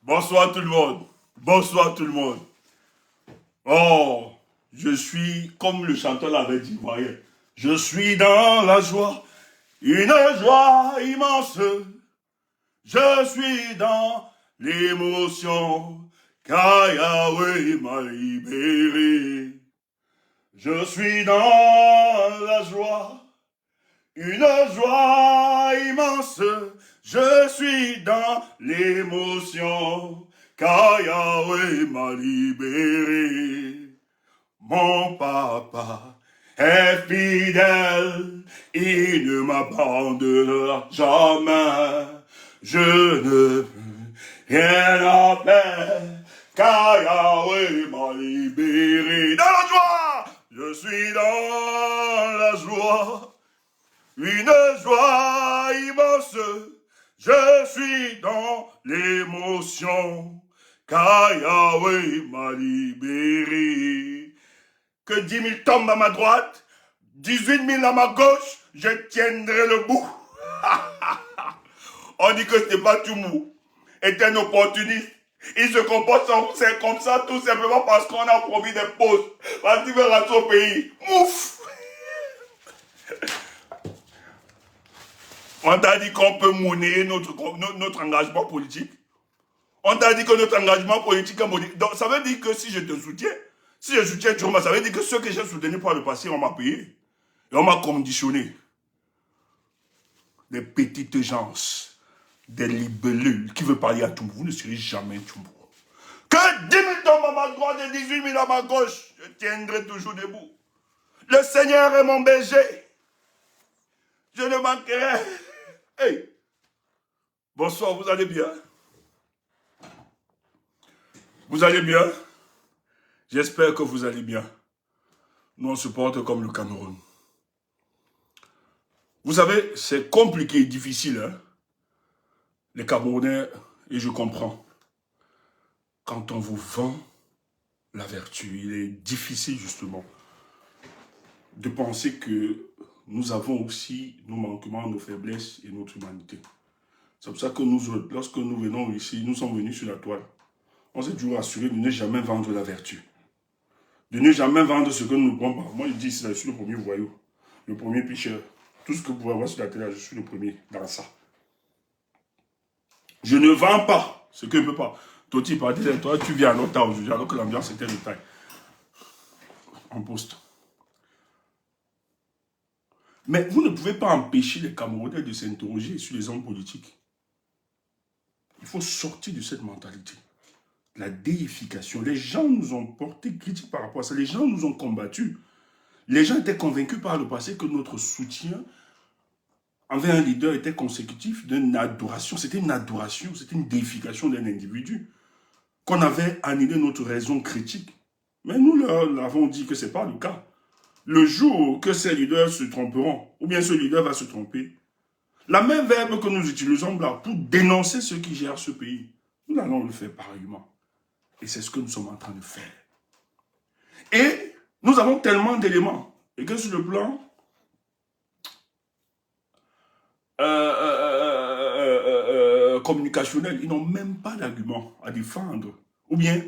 Bonsoir tout le monde. Bonsoir tout le monde. Oh, je suis, comme le chanteur l'avait dit, voyez, je suis dans la joie, une joie immense. Je suis dans l'émotion, car Yahweh m'a libéré. Je suis dans la joie, une joie immense. Je suis dans l'émotion, car Yahweh m'a libéré. Mon papa est fidèle, il ne m'abandonnera jamais. Je ne veux rien faire, car Yahweh m'a libéré. Dans la joie, je suis dans la joie, une joie immense. Je suis dans l'émotion, car Yahweh m'a libéré. Que 10 000 tombent à ma droite, 18 000 à ma gauche, je tiendrai le bout. On dit que ce n'est pas tout mou, est un opportuniste. Il se comporte comme ça tout simplement parce qu'on a promis des postes. Parce qu'il veut rentrer au pays. Mouf! On t'a dit qu'on peut monnayer notre engagement politique. On t'a dit que notre engagement politique est monnaie. Donc ça veut dire que si je te soutiens, si je soutiens Tchoma, ça veut dire que ceux que j'ai soutenus par le passé, on m'a payé. Et on m'a conditionné. Des petites gens, des libellules qui veulent parler à tout le monde. Vous ne serez jamais tout le monde. Que 10 000 tombent à ma droite et 18 000 à ma gauche, je tiendrai toujours debout. Le Seigneur est mon berger. Je ne manquerai. Hey! Bonsoir, vous allez bien? Vous allez bien? J'espère que vous allez bien. Nous, on se porte comme le Cameroun. Vous savez, c'est compliqué et difficile, hein? Les Camerounais, et je comprends. Quand on vous vend la vertu, il est difficile, justement, de penser que nous avons aussi nos manquements, nos faiblesses et notre humanité. C'est pour ça que nous, lorsque nous venons ici, nous sommes venus sur la toile. On s'est toujours assuré de ne jamais vendre la vertu. De ne jamais vendre ce que nous ne pouvons pas. Moi, je dis, je suis le premier voyou, le premier picheur. Tout ce que vous pouvez voir sur la télé, je suis le premier dans ça. Je ne vends pas ce que je ne peux pas. Toti, par exemple, toi, tu viens à notre temps aujourd'hui, alors que l'ambiance était de taille. En poste. Mais vous ne pouvez pas empêcher les Camerounais de s'interroger sur les hommes politiques. Il faut sortir de cette mentalité. La déification. Les gens nous ont porté critique par rapport à ça. Les gens nous ont combattus. Les gens étaient convaincus par le passé que notre soutien envers un leader était consécutif d'une adoration. C'était une adoration, c'était une déification d'un individu. Qu'on avait annulé notre raison critique. Mais nous leur avons dit que ce n'est pas le cas. Le jour que ces leaders se tromperont, ou bien ce leader va se tromper, la même verbe que nous utilisons là pour dénoncer ceux qui gèrent ce pays, nous allons le faire pareillement. Et c'est ce que nous sommes en train de faire. Et nous avons tellement d'éléments. Et que sur le plan communicationnel, ils n'ont même pas d'argument à défendre. Ou bien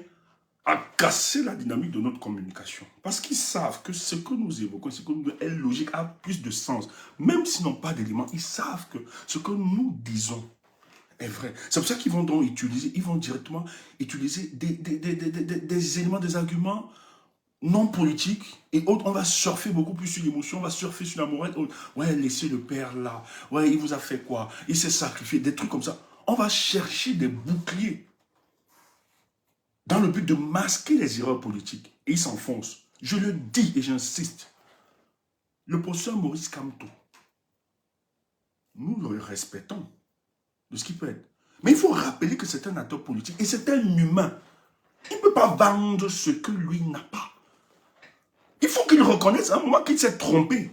à casser la dynamique de notre communication. Parce qu'ils savent que ce que nous évoquons, ce que nous est logique, a plus de sens. Même s'ils n'ont pas d'éléments, ils savent que ce que nous disons est vrai. C'est pour ça qu'ils vont donc utiliser, ils vont directement utiliser des éléments, des arguments non politiques et autres. On va surfer beaucoup plus sur l'émotion, on va surfer sur la morale. Ouais, laissez le père là. Ouais, il vous a fait quoi? Il s'est sacrifié, des trucs comme ça. On va chercher des boucliers dans le but de masquer les erreurs politiques. Et ils s'enfoncent. Je le dis et j'insiste. Le professeur Maurice Kamto, nous le respectons de ce qu'il peut être. Mais il faut rappeler que c'est un acteur politique et c'est un humain. Il ne peut pas vendre ce que lui n'a pas. Il faut qu'il reconnaisse à un moment qu'il s'est trompé.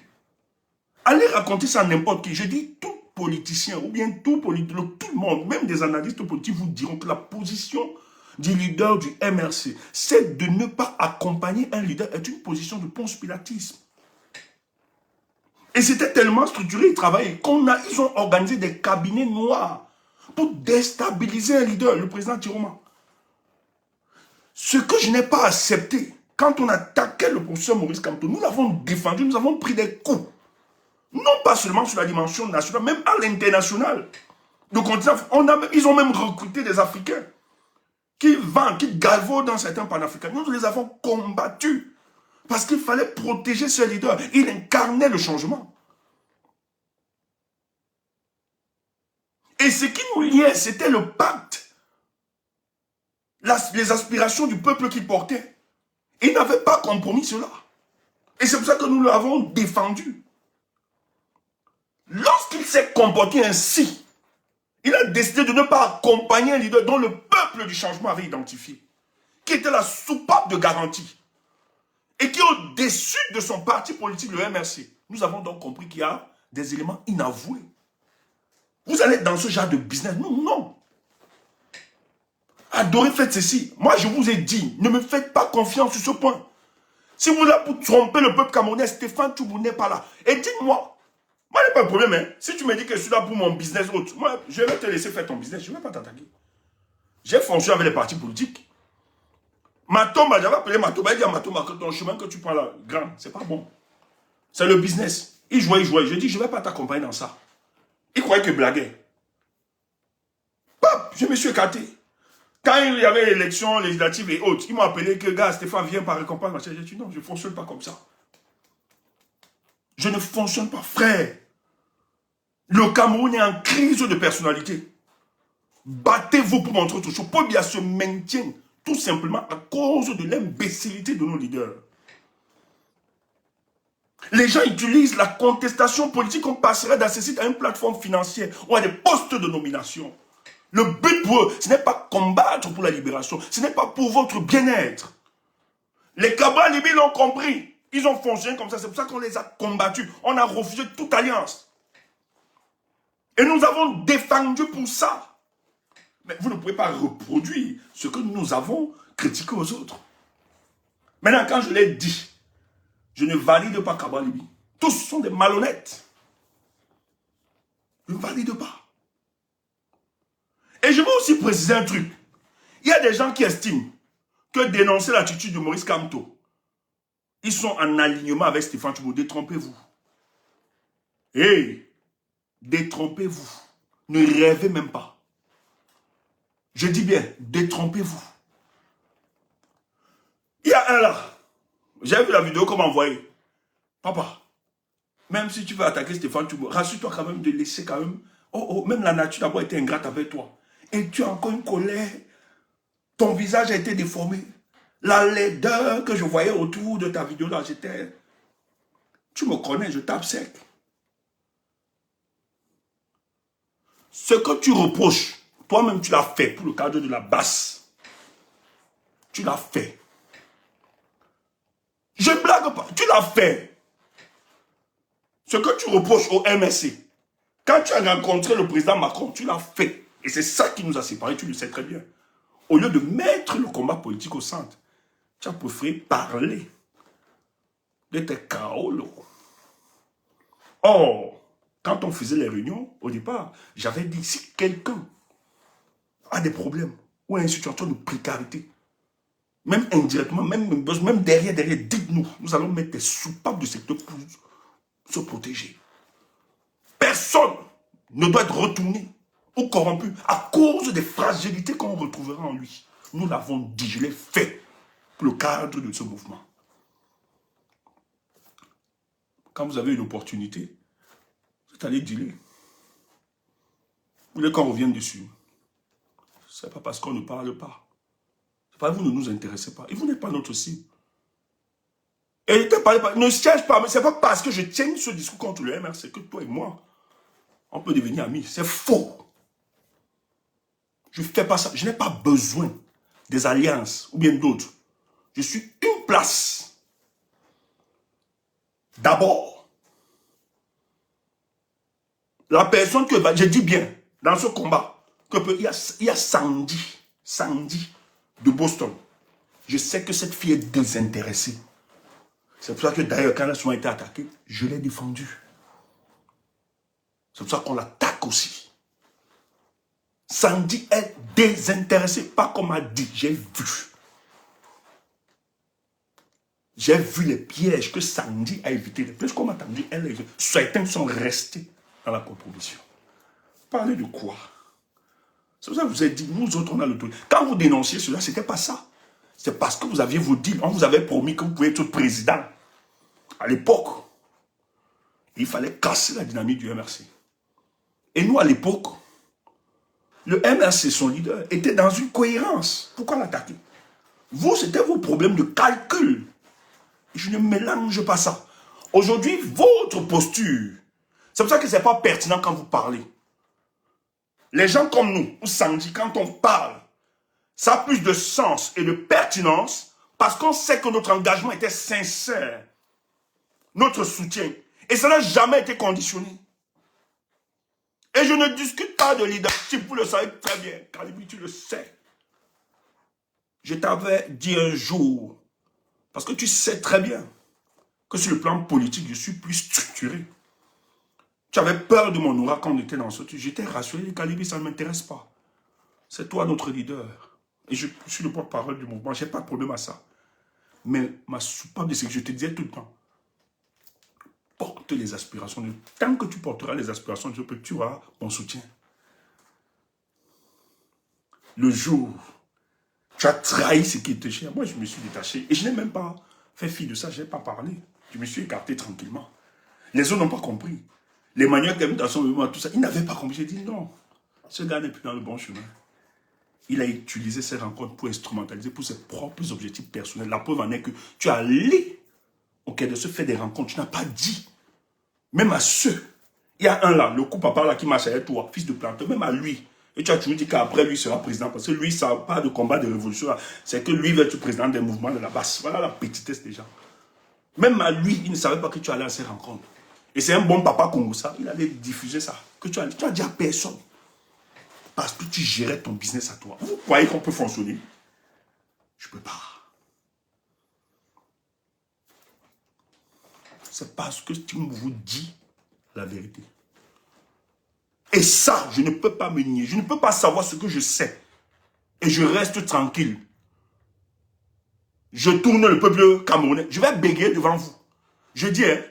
Allez raconter ça à n'importe qui. Je dis tout politicien ou bien tout le monde, même des analystes politiques vous diront que la position du leader du MRC, c'est de ne pas accompagner un leader, est une position de ponce-pilatisme. Et c'était tellement structuré, ils travaillaient, ils ont organisé des cabinets noirs pour déstabiliser un leader, le président Tiroma. Ce que je n'ai pas accepté, quand on attaquait le professeur Maurice Kamto, nous l'avons défendu, nous avons pris des coups. Non pas seulement sur la dimension nationale, même à l'international. Ils ont même recruté des Africains qui vendent, qui galvaudent dans certains panafricains. Nous les avons combattus parce qu'il fallait protéger ce leader. Il incarnait le changement. Et ce qui nous liait, c'était le pacte. Les aspirations du peuple qu'il portait. Il n'avait pas compromis cela. Et c'est pour ça que nous l'avons défendu. Lorsqu'il s'est comporté ainsi, il a décidé de ne pas accompagner un leader dont le peuple du changement avait identifié, qui était la soupape de garantie, et qui est au-dessus de son parti politique, le MRC. Nous avons donc compris qu'il y a des éléments inavoués. Vous allez dans ce genre de business? Non, non. Adorez, faites ceci. Moi, je vous ai dit, ne me faites pas confiance sur ce point. Si vous êtes là pour tromper le peuple camerounais, Stéphane Tchoubou n'est pas là. Et dites-moi, moi, il n'y a pas de problème. Hein. Si tu me dis que je suis là pour mon business autre, moi, je vais te laisser faire ton business. Je ne vais pas t'attaquer. J'ai fonctionné avec les partis politiques. Matomba, j'avais appelé Matomba. Il dit à Matomba que ton chemin que tu prends là, grand, c'est pas bon. C'est le business. Il jouait, il jouait. Je dis, je ne vais pas t'accompagner dans ça. Il croyait que blaguait. Pop, je me suis écarté. Quand il y avait l'élection législative et autres, ils m'ont appelé que, gars, Stéphane vient par récompense. J'ai dit, non, je ne fonctionne pas comme ça. Je ne fonctionne pas, frère. Le Cameroun est en crise de personnalité. Battez-vous pour montrer autre chose. Paul Biya se maintient tout simplement à cause de l'imbécilité de nos leaders. Les gens utilisent la contestation politique comme passerelle d'accès à une plateforme financière ou à des postes de nomination. Le but pour eux, ce n'est pas combattre pour la libération, ce n'est pas pour votre bien-être. Les Cabral Libye l'ont compris. Ils ont fonctionné comme ça, c'est pour ça qu'on les a combattus. On a refusé toute alliance. Et nous avons défendu pour ça. Mais vous ne pouvez pas reproduire ce que nous avons critiqué aux autres. Maintenant, quand je l'ai dit, je ne valide pas Cabral Libye. Tous sont des malhonnêtes. Je ne valide pas. Et je veux aussi préciser un truc. Il y a des gens qui estiment que dénoncer l'attitude de Maurice Kamto, ils sont en alignement avec Stéphane Tchoubou. Détrompez-vous. Hey, détrompez-vous. Ne rêvez même pas. Je dis bien, détrompez-vous. Il y a un là. J'ai vu la vidéo qu'on m'a envoyée. Papa, même si tu veux attaquer Stéphane Tchoubou, rassure-toi quand même de laisser quand même. Oh, même la nature d'abord été ingrate avec toi. Et tu as encore une colère. Ton visage a été déformé. La laideur que je voyais autour de ta vidéo là, j'étais... Tu me connais, je tape sec. Ce que tu reproches, toi-même tu l'as fait pour le cadre de la basse. Tu l'as fait. Je ne blague pas, tu l'as fait. Ce que tu reproches au MSC, quand tu as rencontré le président Macron, tu l'as fait. Et c'est ça qui nous a séparés, tu le sais très bien. Au lieu de mettre le combat politique au centre, tu as préféré parler de tes Kaolo. Or, quand on faisait les réunions, au départ, j'avais dit, si quelqu'un a des problèmes ou a une situation de précarité, même indirectement, même derrière, dites-nous, nous allons mettre des soupapes du secteur pour se protéger. Personne ne doit être retourné ou corrompu à cause des fragilités qu'on retrouvera en lui. Nous l'avons dit, je l'ai fait pour le cadre de ce mouvement. Quand vous avez une opportunité, vous allez dealer. Vous voulez qu'on revienne dessus. Ce n'est pas parce qu'on ne parle pas. C'est pas vous ne nous intéressez pas. Et vous n'êtes pas notre cible. Et ne cherche pas, mais ce n'est pas parce que je tiens ce discours contre le MRC que toi et moi, on peut devenir amis. C'est faux. Je ne fais pas ça. Je n'ai pas besoin des alliances ou bien d'autres. Je suis une place. D'abord, la personne que je dis bien dans ce combat, il y a Sandy de Boston. Je sais que cette fille est désintéressée. C'est pour ça que d'ailleurs, quand elle a souvent été attaquée, je l'ai défendue. C'est pour ça qu'on l'attaque aussi. Sandy est désintéressé, pas comme a dit, j'ai vu. J'ai vu les pièges que Sandy a évités. Les pièges qu'on m'a entendu, certains sont restés dans la compromission. Parler de quoi? C'est pour ça que je vous ai dit, nous autres, on a le tout. Quand vous dénonciez cela, ce n'était pas ça. C'est parce que vous aviez vos deals. On vous avait promis que vous pouvez être président. À l'époque, il fallait casser la dynamique du MRC. Et nous, à l'époque, le MRC, son leader, était dans une cohérence. Pourquoi l'attaquer? Vous, c'était vos problèmes de calcul. Je ne mélange pas ça. Aujourd'hui, votre posture, c'est pour ça que ce n'est pas pertinent quand vous parlez. Les gens comme nous, ou Sandy, quand on parle, ça a plus de sens et de pertinence parce qu'on sait que notre engagement était sincère. Notre soutien. Et ça n'a jamais été conditionné. Et je ne discute pas de leadership, vous le savez très bien. Calibi, tu le sais. Je t'avais dit un jour, parce que tu sais très bien que sur le plan politique, je suis plus structuré. Tu avais peur de mon aura quand on était dans ce truc. J'étais rassuré, Calibi, ça ne m'intéresse pas. C'est toi notre leader. Et je suis le porte-parole du mouvement, je n'ai pas de problème à ça. Mais ma soupape, c'est que je te disais tout le temps, porte les aspirations de Dieu. Tant que tu porteras les aspirations de Dieu, tu auras mon soutien. Le jour, tu as trahi ce qui était cher. Moi, je me suis détaché. Et je n'ai même pas fait fi de ça, je n'ai pas parlé. Je me suis écarté tranquillement. Les autres n'ont pas compris. Les manières qu'elle dans son mouvement, tout ça, ils n'avaient pas compris. J'ai dit non, ce gars n'est plus dans le bon chemin. Il a utilisé ces rencontres pour instrumentaliser pour ses propres objectifs personnels. La preuve en est que tu as allé au Quai de se faire des rencontres. Tu n'as pas dit. Même à ceux. Il y a un là, le coup papa là qui marche avec toi, fils de planteur, même à lui. Et tu as toujours dit qu'après lui sera président. Parce que lui, ça n'a pas de combat de révolution. C'est que lui va être président des mouvements de la basse. Voilà la petitesse des gens. Même à lui, il ne savait pas que tu allais à ces rencontres. Et c'est un bon papa Kongoussa. Il allait diffuser ça. Que tu as dit à personne. Parce que tu gérais ton business à toi. Vous croyez qu'on peut fonctionner? Je ne peux pas. C'est parce que tu vous dis la vérité. Et ça, je ne peux pas me nier. Je ne peux pas savoir ce que je sais. Et je reste tranquille. Je tourne le peuple camerounais. Je vais bégayer devant vous. Je dis, hein,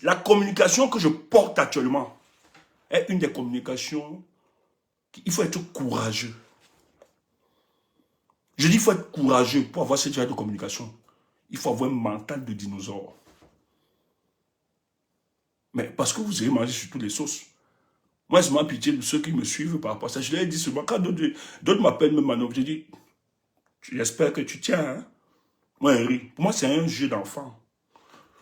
la communication que je porte actuellement est une des communications. Il faut être courageux. Je dis il faut être courageux pour avoir ce genre de communication. Il faut avoir un mental de dinosaure. Mais parce que vous avez mangé sur toutes les sauces. Moi, je m'en pitié de ceux qui me suivent par rapport à ça. Je leur ai dit seulement, quand d'autres m'appellent même Manon, je dis, j'espère que tu tiens. Hein? Moi, Henri, pour moi, c'est un jeu d'enfant.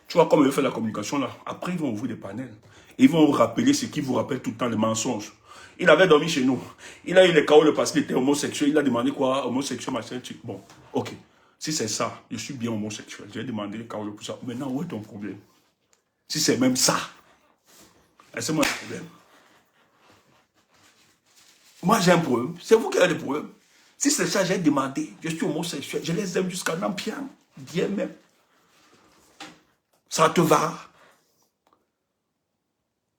Tu vois, comme ils font la communication là, après, ils vont ouvrir des panels. Ils vont vous rappeler ce qui vous rappelle tout le temps, les mensonges. Il avait dormi chez nous. Il a eu les chaos parce qu'il était homosexuel. Il a demandé quoi? Homosexuel, machin, truc. Bon, ok. Si c'est ça, je suis bien homosexuel. J'ai demandé les chaos pour ça. Maintenant, où est ton problème? Si c'est même ça, laissez-moi un problème. Moi, j'ai un problème. C'est vous qui avez des problèmes. Si c'est ça, j'ai demandé. Je suis homosexuel. Je les aime jusqu'à Nampian. Bien même. Ça te va?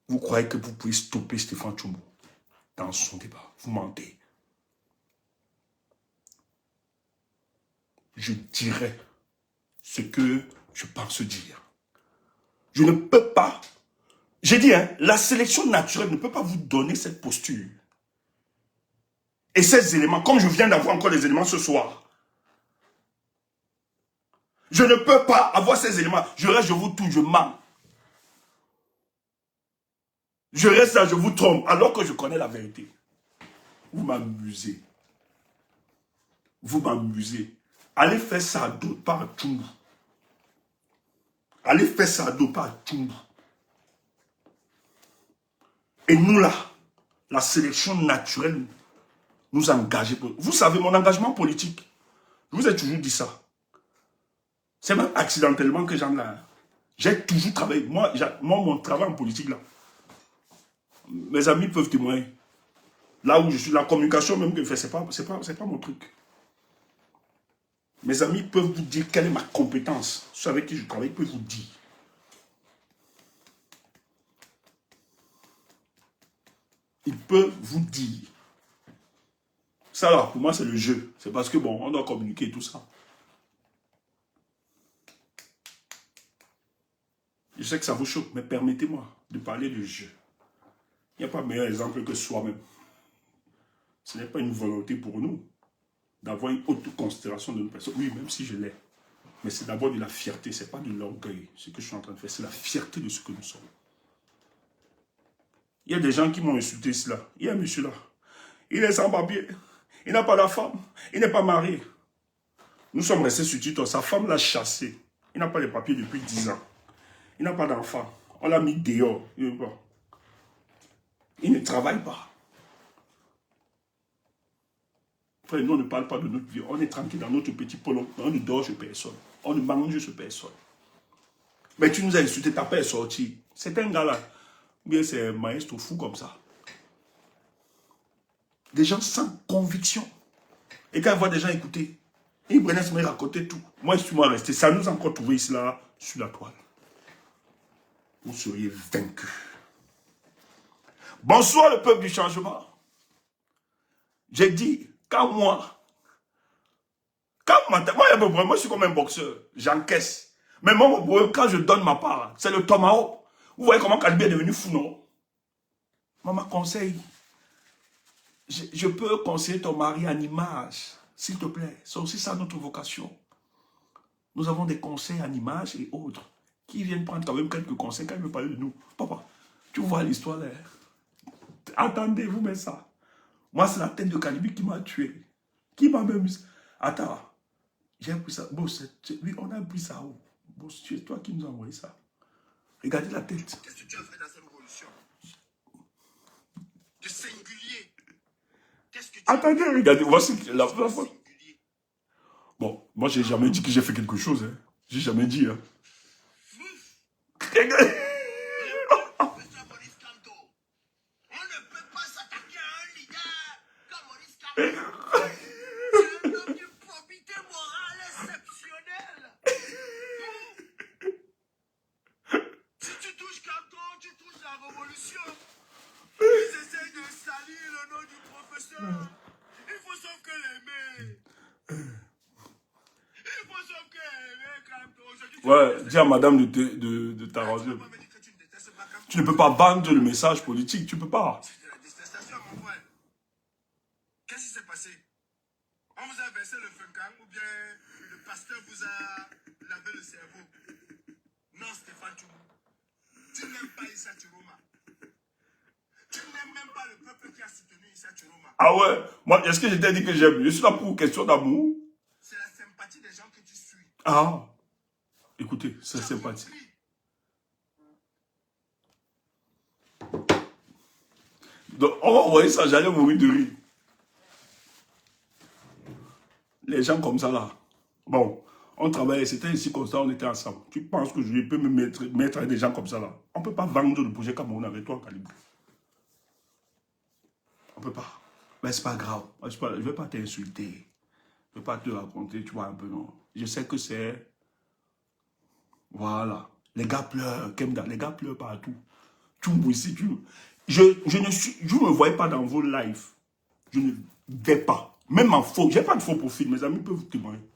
Vous croyez que vous pouvez stopper Stéphane Tchoumbou dans son débat? Vous mentez. Je dirai ce que je pense dire. Je ne peux pas. J'ai dit, hein, la sélection naturelle ne peut pas vous donner cette posture. Et ces éléments, comme je viens d'avoir encore les éléments ce soir, je ne peux pas avoir ces éléments. Je reste, je vous touche, je mens. Je reste là, je vous trompe, alors que je connais la vérité. Vous m'amusez. Vous m'amusez. Allez faire ça à d'autres, pas à Tchoumbou. Allez faire ça à d'autres, pas à Tchoumbou. Et nous là, la sélection naturelle nous a engagés. Vous savez, mon engagement politique, je vous ai toujours dit ça. C'est même accidentellement que j'en ai. J'ai toujours travaillé. Moi, mon travail en politique là, mes amis peuvent témoigner. Là où je suis, la communication même que je fais, c'est pas mon truc. Mes amis peuvent vous dire quelle est ma compétence. Ceux avec qui je travaille peuvent vous dire. il peut vous dire. Ça là, pour moi, c'est le jeu. C'est parce que, bon, on doit communiquer et tout ça. Je sais que ça vous choque, mais permettez-moi de parler de jeu. Il n'y a pas meilleur exemple que soi-même. Ce n'est pas une volonté pour nous d'avoir une haute considération de notre personne. Oui, même si je l'ai. Mais c'est d'abord de la fierté, ce n'est pas de l'orgueil. Ce que je suis en train de faire, c'est la fierté de ce que nous sommes. Il y a des gens qui m'ont insulté cela. Il y a un monsieur là. Il est sans papier. Il n'a pas de femme. Il n'est pas marié. Nous sommes restés sur Twitter. Sa femme l'a chassé. Il n'a pas les papiers depuis 10 ans. Il n'a pas d'enfant. On l'a mis dehors. Il ne travaille pas. Frère, nous, on ne parle pas de notre vie. On est tranquille dans notre petit polo. On ne dort sur personne. On ne mange sur personne. Mais tu nous as insulté, ta père est sorti. C'est un gars là. Ou bien c'est un maestro fou comme ça. Des gens sans conviction. Et quand ils voient des gens écouter, ils prenaient se mettre à côté tout. Moi, je suis moi resté. Ça nous a encore trouvé ici là, sur la toile. Vous seriez vaincus. Bonsoir le peuple du changement. J'ai dit, moi, je suis comme un boxeur, j'encaisse. Mais moi, quand je donne ma part, c'est le tomahawk. Vous voyez comment Kalbi est devenu fou, non? Maman conseille. Je peux conseiller ton mari en image, s'il te plaît. C'est aussi ça notre vocation. Nous avons des conseils en image et autres qui viennent prendre quand même quelques conseils quand ils veulent parler de nous. Papa, tu vois l'histoire là. Attendez, vous mettez ça. Moi, c'est la tête de Kalbi qui m'a tué. Qui m'a même... Attends, j'ai pris ça. Bon, oui, on a pris ça où? Bon, c'est toi qui nous as envoyé ça. Regardez la tête. Qu'est-ce que tu as fait dans cette révolution? De singulier. Qu'est-ce que tu Attendez, regardez, voici la fois. Bon, moi, j'ai jamais dit que j'ai fait quelque chose. Hein. J'ai jamais dit. Hein. On ne peut pas s'attaquer à un leader comme Maurice Kamto. C'est un homme d'une probité morale exceptionnelle. Si tu touches Kamto, tu touches la révolution. Ils essayent de salir le nom du professeur. Il faut sauf que l'aimer. Il faut sauf que l'aimer Kamto. Ouais, dis à madame de t'arranger. Tu ne peux pas vendre le message politique, tu peux pas. C'était la détestation, mon frère. Qu'est-ce qui s'est passé? On vous a versé le funkan ou bien le pasteur vous a lavé le cerveau? Non, Stéphane Tchoumou. Tu n'aimes pas Issa Chiroma. Tu n'aimes même pas le peuple qui a soutenu Issa Chiroma. Ah ouais, moi, est-ce que je t'ai dit que j'aime? Je suis là pour une question d'amour. C'est la sympathie des gens que tu suis. Ah, écoutez, c'est sympathie. Donc, on va envoyer ça, j'allais mourir de rire. Les gens comme ça là. Bon, on travaillait, c'était ici comme ça, on était ensemble. Tu penses que je peux me mettre avec des gens comme ça là? On ne peut pas vendre le projet Cameroun avec toi, Calibre. On ne peut pas. Mais c'est pas grave. Moi, je ne vais pas t'insulter. Je ne vais pas te raconter, tu vois un peu, non. Je sais que c'est... Voilà. Les gars pleurent, Kemda, les gars pleurent partout. Tu me ici, je ne me voyais pas dans vos lives. Je ne vais pas. Même en faux. Je n'ai pas de faux profil. Mes amis peuvent vous témoigner.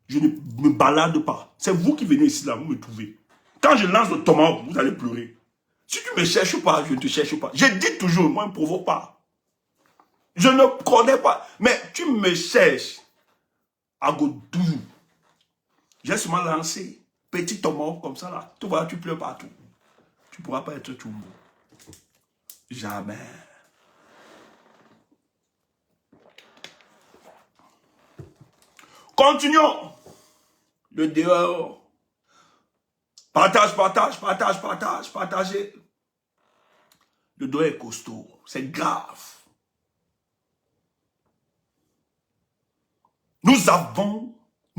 Je ne me balade pas. C'est vous qui venez ici, là, vous me trouvez. Quand je lance le tomahawk, vous allez pleurer. Si tu me cherches pas, je ne te cherche pas. Je dis toujours, moi, ne me provoque pas. Je ne connais pas. Mais tu me cherches. À Godou. J'ai seulement lancé. Petit tomahawk comme ça, là. Tu vois, tu pleures partout. Tu ne pourras pas être tout beau. Jamais. Continuons. Le dehors. Partage, partage, partage, partage, partagez. Le dehors est costaud. C'est grave. Nous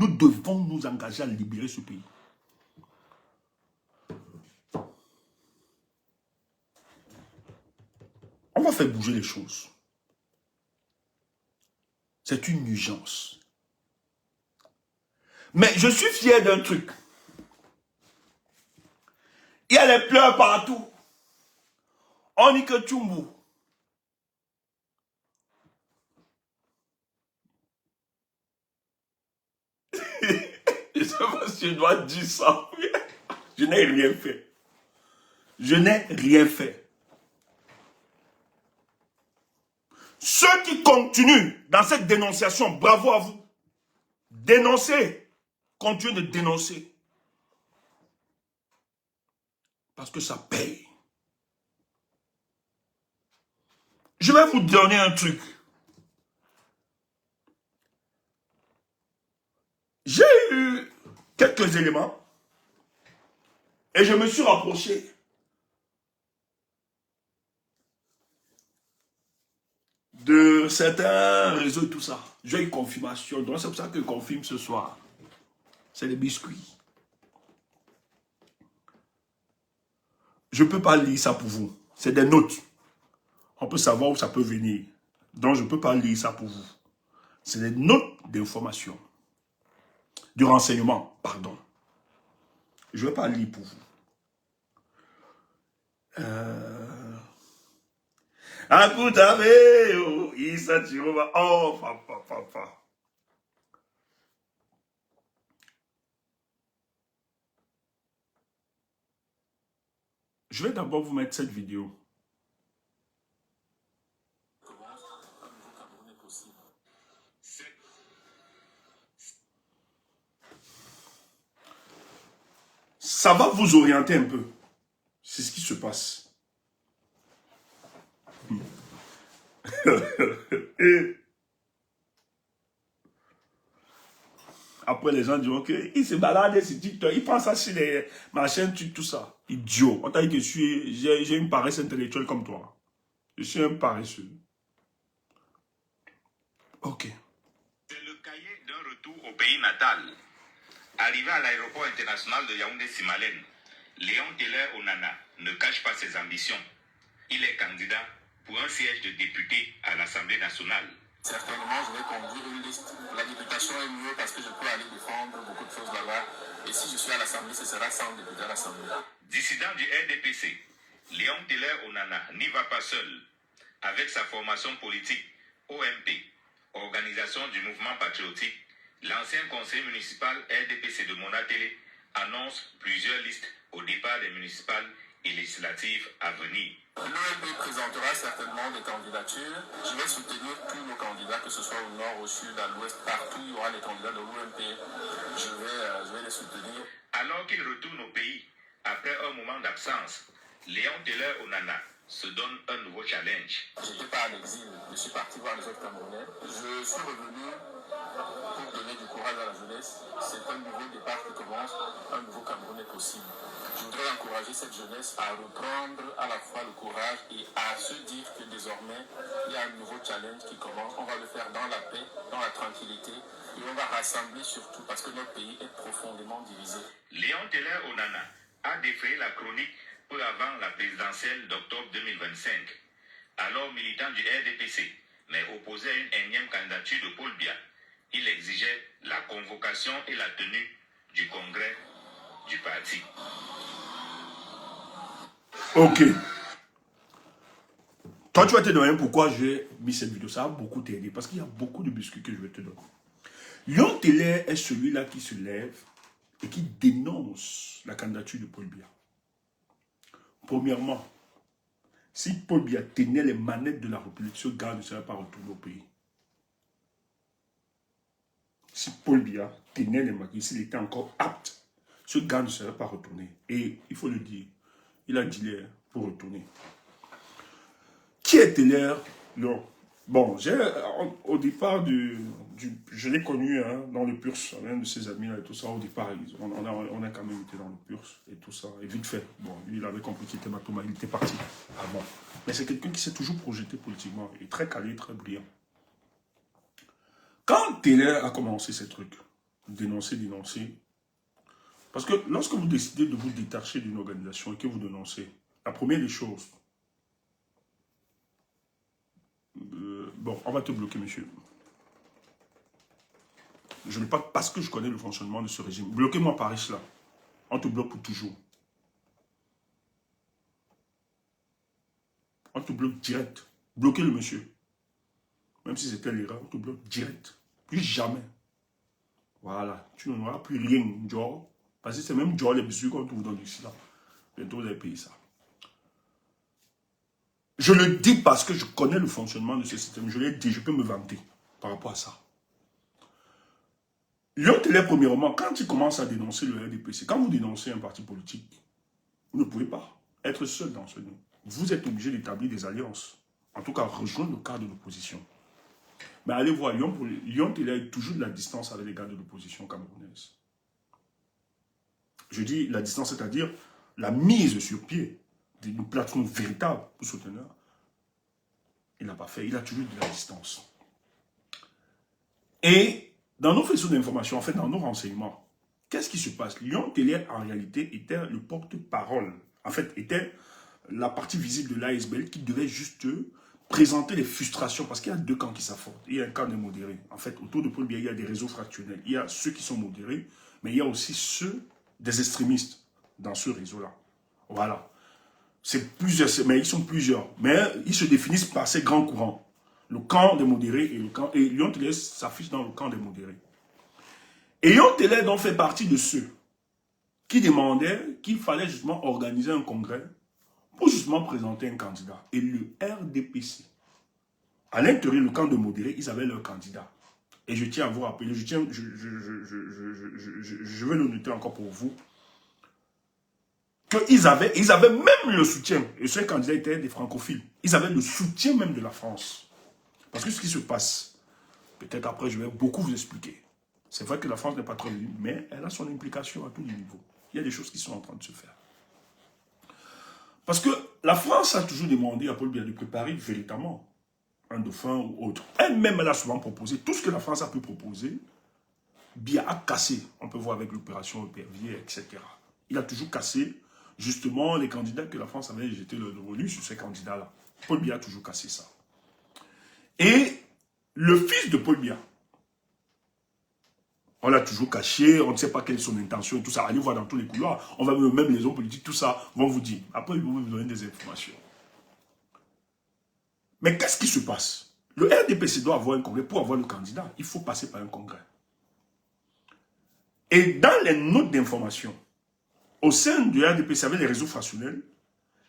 devons nous engager à libérer ce pays. On va faire bouger les choses. C'est une urgence. Mais je suis fier d'un truc. Il y a les pleurs partout. On dit que Tchumbu. Je ne sais pas si je dois dire ça. Je n'ai rien fait. Je n'ai rien fait. Ceux qui continuent dans cette dénonciation, bravo à vous. Dénoncez. Continuez de dénoncer. Parce que ça paye. Je vais vous donner un truc. J'ai eu quelques éléments et je me suis rapproché de certains réseaux et tout ça. J'ai eu confirmation. Donc c'est pour ça que je confirme ce soir. C'est les biscuits. Je ne peux pas lire ça pour vous. C'est des notes. On peut savoir où ça peut venir. Donc je ne peux pas lire ça pour vous. C'est des notes d'information. Du renseignement, pardon. Je ne vais pas lire pour vous. Akutave, Isa Tirova. Oh, papa. Je vais d'abord vous mettre cette vidéo. Ça va vous orienter un peu. C'est ce qui se passe. Et après, les gens diront qu'il se balade sur TikTok, il pense ça sur ma chaîne, tout ça. Idiot. On t'a dit que j'ai une paresse intellectuelle comme toi. Je suis un paresseux. Ok. C'est le cahier d'un retour au pays natal. Arrivé à l'aéroport international de Yaoundé-Simalène, Léon Teller Onana ne cache pas ses ambitions. Il est candidat pour un siège de député à l'Assemblée nationale. Certainement, je vais conduire une liste. La députation est mieux parce que je peux aller défendre beaucoup de choses là-bas. Et si je suis à l'Assemblée, ce sera 100 députés à l'Assemblée. Dissident du RDPC, Léon Teller Onana n'y va pas seul. Avec sa formation politique OMP, Organisation du Mouvement Patriotique, l'ancien conseil municipal RDPC de Monatélé annonce plusieurs listes au départ des municipales et législatives à venir. L'OMP présentera certainement des candidatures. Je vais soutenir tous nos candidats, que ce soit au nord, au sud, à l'ouest, partout, il y aura des candidats de l'OMP. Je vais les soutenir. Alors qu'il retourne au pays, après un moment d'absence, Léon Teller Onana se donne un nouveau challenge. Je n'étais pas à l'exil, je suis parti voir les autres Camerounais. Je suis revenu pour donner du courage à la jeunesse. C'est un nouveau départ qui commence, un nouveau Cameroun est possible. Je voudrais encourager cette jeunesse à reprendre à la fois le courage et à se dire que désormais, il y a un nouveau challenge qui commence. On va le faire dans la paix, dans la tranquillité et on va rassembler surtout parce que notre pays est profondément divisé. Léon Teller Onana a défrayé la chronique peu avant la présidentielle d'octobre 2025. Alors militant du RDPC, mais opposé à une énième candidature de Paul Biya, il exigeait la convocation et la tenue du congrès du parti. Ok. Toi, tu vas te demander pourquoi j'ai mis cette vidéo. Ça va beaucoup t'aider. Parce qu'il y a beaucoup de biscuits que je vais te donner. Léon Teller est celui-là qui se lève et qui dénonce la candidature de Paul Biya. Premièrement, si Paul Biya tenait les manettes de la République, ce gars ne serait pas retourné au pays. Si Paul Biya tenait les manettes, s'il était encore apte, ce gars ne serait pas retourné. Et il faut le dire, il a dit pour retourner. Qui est Teller? Non. Bon, au départ, je l'ai connu dans le PURS, l'un de ses amis là, et tout ça. Au départ, on a quand même été dans le PURS et tout ça. Et vite fait, bon, lui, il avait compris qu'il était Matoma, il était parti avant. Mais c'est quelqu'un qui s'est toujours projeté politiquement, et très calé, très brillant. Quand Teller a commencé ces trucs, dénoncer, parce que lorsque vous décidez de vous détacher d'une organisation et que vous dénoncez, la première des choses, bon, on va te bloquer, monsieur. Je ne pas parce que je connais le fonctionnement de ce régime. Bloquez-moi par là. On te bloque pour toujours. On te bloque direct. Bloquez le monsieur. Même si c'était l'erreur, on te bloque direct. Plus jamais. Voilà. Tu n'auras plus rien, Joe. Parce que c'est même Joe les messieurs qu'on trouve dans ici là. Bientôt, vous allez payer ça. Je le dis parce que je connais le fonctionnement de ce système. Je l'ai dit, je peux me vanter par rapport à ça. Lyon Télé, premièrement, quand il commence à dénoncer le RDPC, quand vous dénoncez un parti politique, vous ne pouvez pas être seul dans ce nom. Vous êtes obligé d'établir des alliances. En tout cas, rejoindre le cadre de l'opposition. Mais allez voir, Lyon Télé a toujours de la distance avec les gars de l'opposition camerounaise. Je dis la distance, c'est-à-dire la mise sur pied d'une plateforme véritable pour soutenir. Il n'a pas fait, il a toujours de la distance. Et dans nos faisceaux d'information, en fait, dans nos renseignements, qu'est-ce qui se passe? Lyon Télé, en réalité, était le porte-parole. En fait, était la partie visible de l'ASBL qui devait juste présenter les frustrations, parce qu'il y a deux camps qui s'affrontent. Il y a un camp des modérés. En fait, autour de Paul Biya, il y a des réseaux fractionnels. Il y a ceux qui sont modérés, mais il y a aussi ceux des extrémistes dans ce réseau-là. Voilà. C'est plusieurs, mais ils sont plusieurs. Mais ils se définissent par ces grands courants. Le camp des modérés et le camp... Et Lyon Télé s'affiche dans le camp des modérés. Et Lyon Télé donc fait partie de ceux qui demandaient qu'il fallait justement organiser un congrès pour justement présenter un candidat. Et le RDPC, à l'intérieur du camp de modérés, ils avaient leur candidat. Et je tiens à vous rappeler, je vais le noter encore pour vous, qu'ils avaient même le soutien, et ce candidat était des francophiles, ils avaient le soutien même de la France. Parce que ce qui se passe, peut-être après je vais beaucoup vous expliquer, c'est vrai que la France n'est pas très libre, mais elle a son implication à tous les niveaux. Il y a des choses qui sont en train de se faire. Parce que la France a toujours demandé à Paul Biya de préparer véritablement un dauphin ou autre. Elle-même, elle a souvent proposé tout ce que la France a pu proposer. Biya a cassé, on peut voir avec l'opération Épervier, etc. Il a toujours cassé, justement, les candidats que la France avait jeté le revenu sur ces candidats-là. Paul Biya a toujours cassé ça. Et le fils de Paul Biya, on l'a toujours caché, on ne sait pas quelle est son intention et tout ça. Allez voir dans tous les couloirs, on va même les hommes politiques, tout ça, vont vous dire. Après, ils vont vous donner des informations. Mais qu'est-ce qui se passe? Le RDPC doit avoir un congrès. Pour avoir le candidat, il faut passer par un congrès. Et dans les notes d'information, au sein du RDPC, avec les réseaux fractionnels,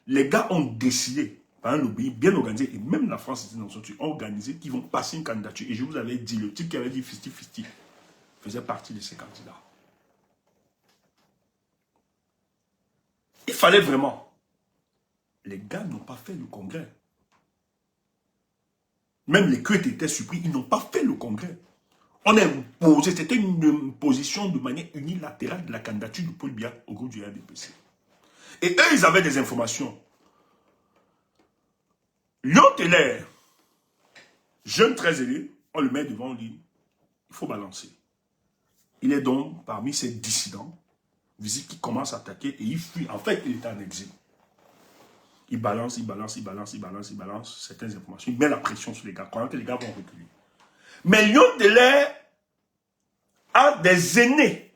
les gars ont décidé, par un lobby bien organisé, et même la France était dans son truc, organisé, qu'ils vont passer une candidature. Et je vous avais dit, le type qui avait dit 50-50, faisait partie de ces candidats. Il fallait vraiment. Les gars n'ont pas fait le congrès. Même les queues étaient surpris, ils n'ont pas fait le congrès. On a imposé, c'était une position de manière unilatérale de la candidature de Paul Biya au groupe du RDPC. Et eux, ils avaient des informations. Lyon Télé, jeune très ailé, on le met devant lui, il faut balancer. Il est donc parmi ces dissidents, visite qui commence à attaquer et il fuit. En fait, il est en exil. Il balance certaines informations. Il met la pression sur les gars, croyant que les gars vont reculer. Mais Lyon Télé a des aînés,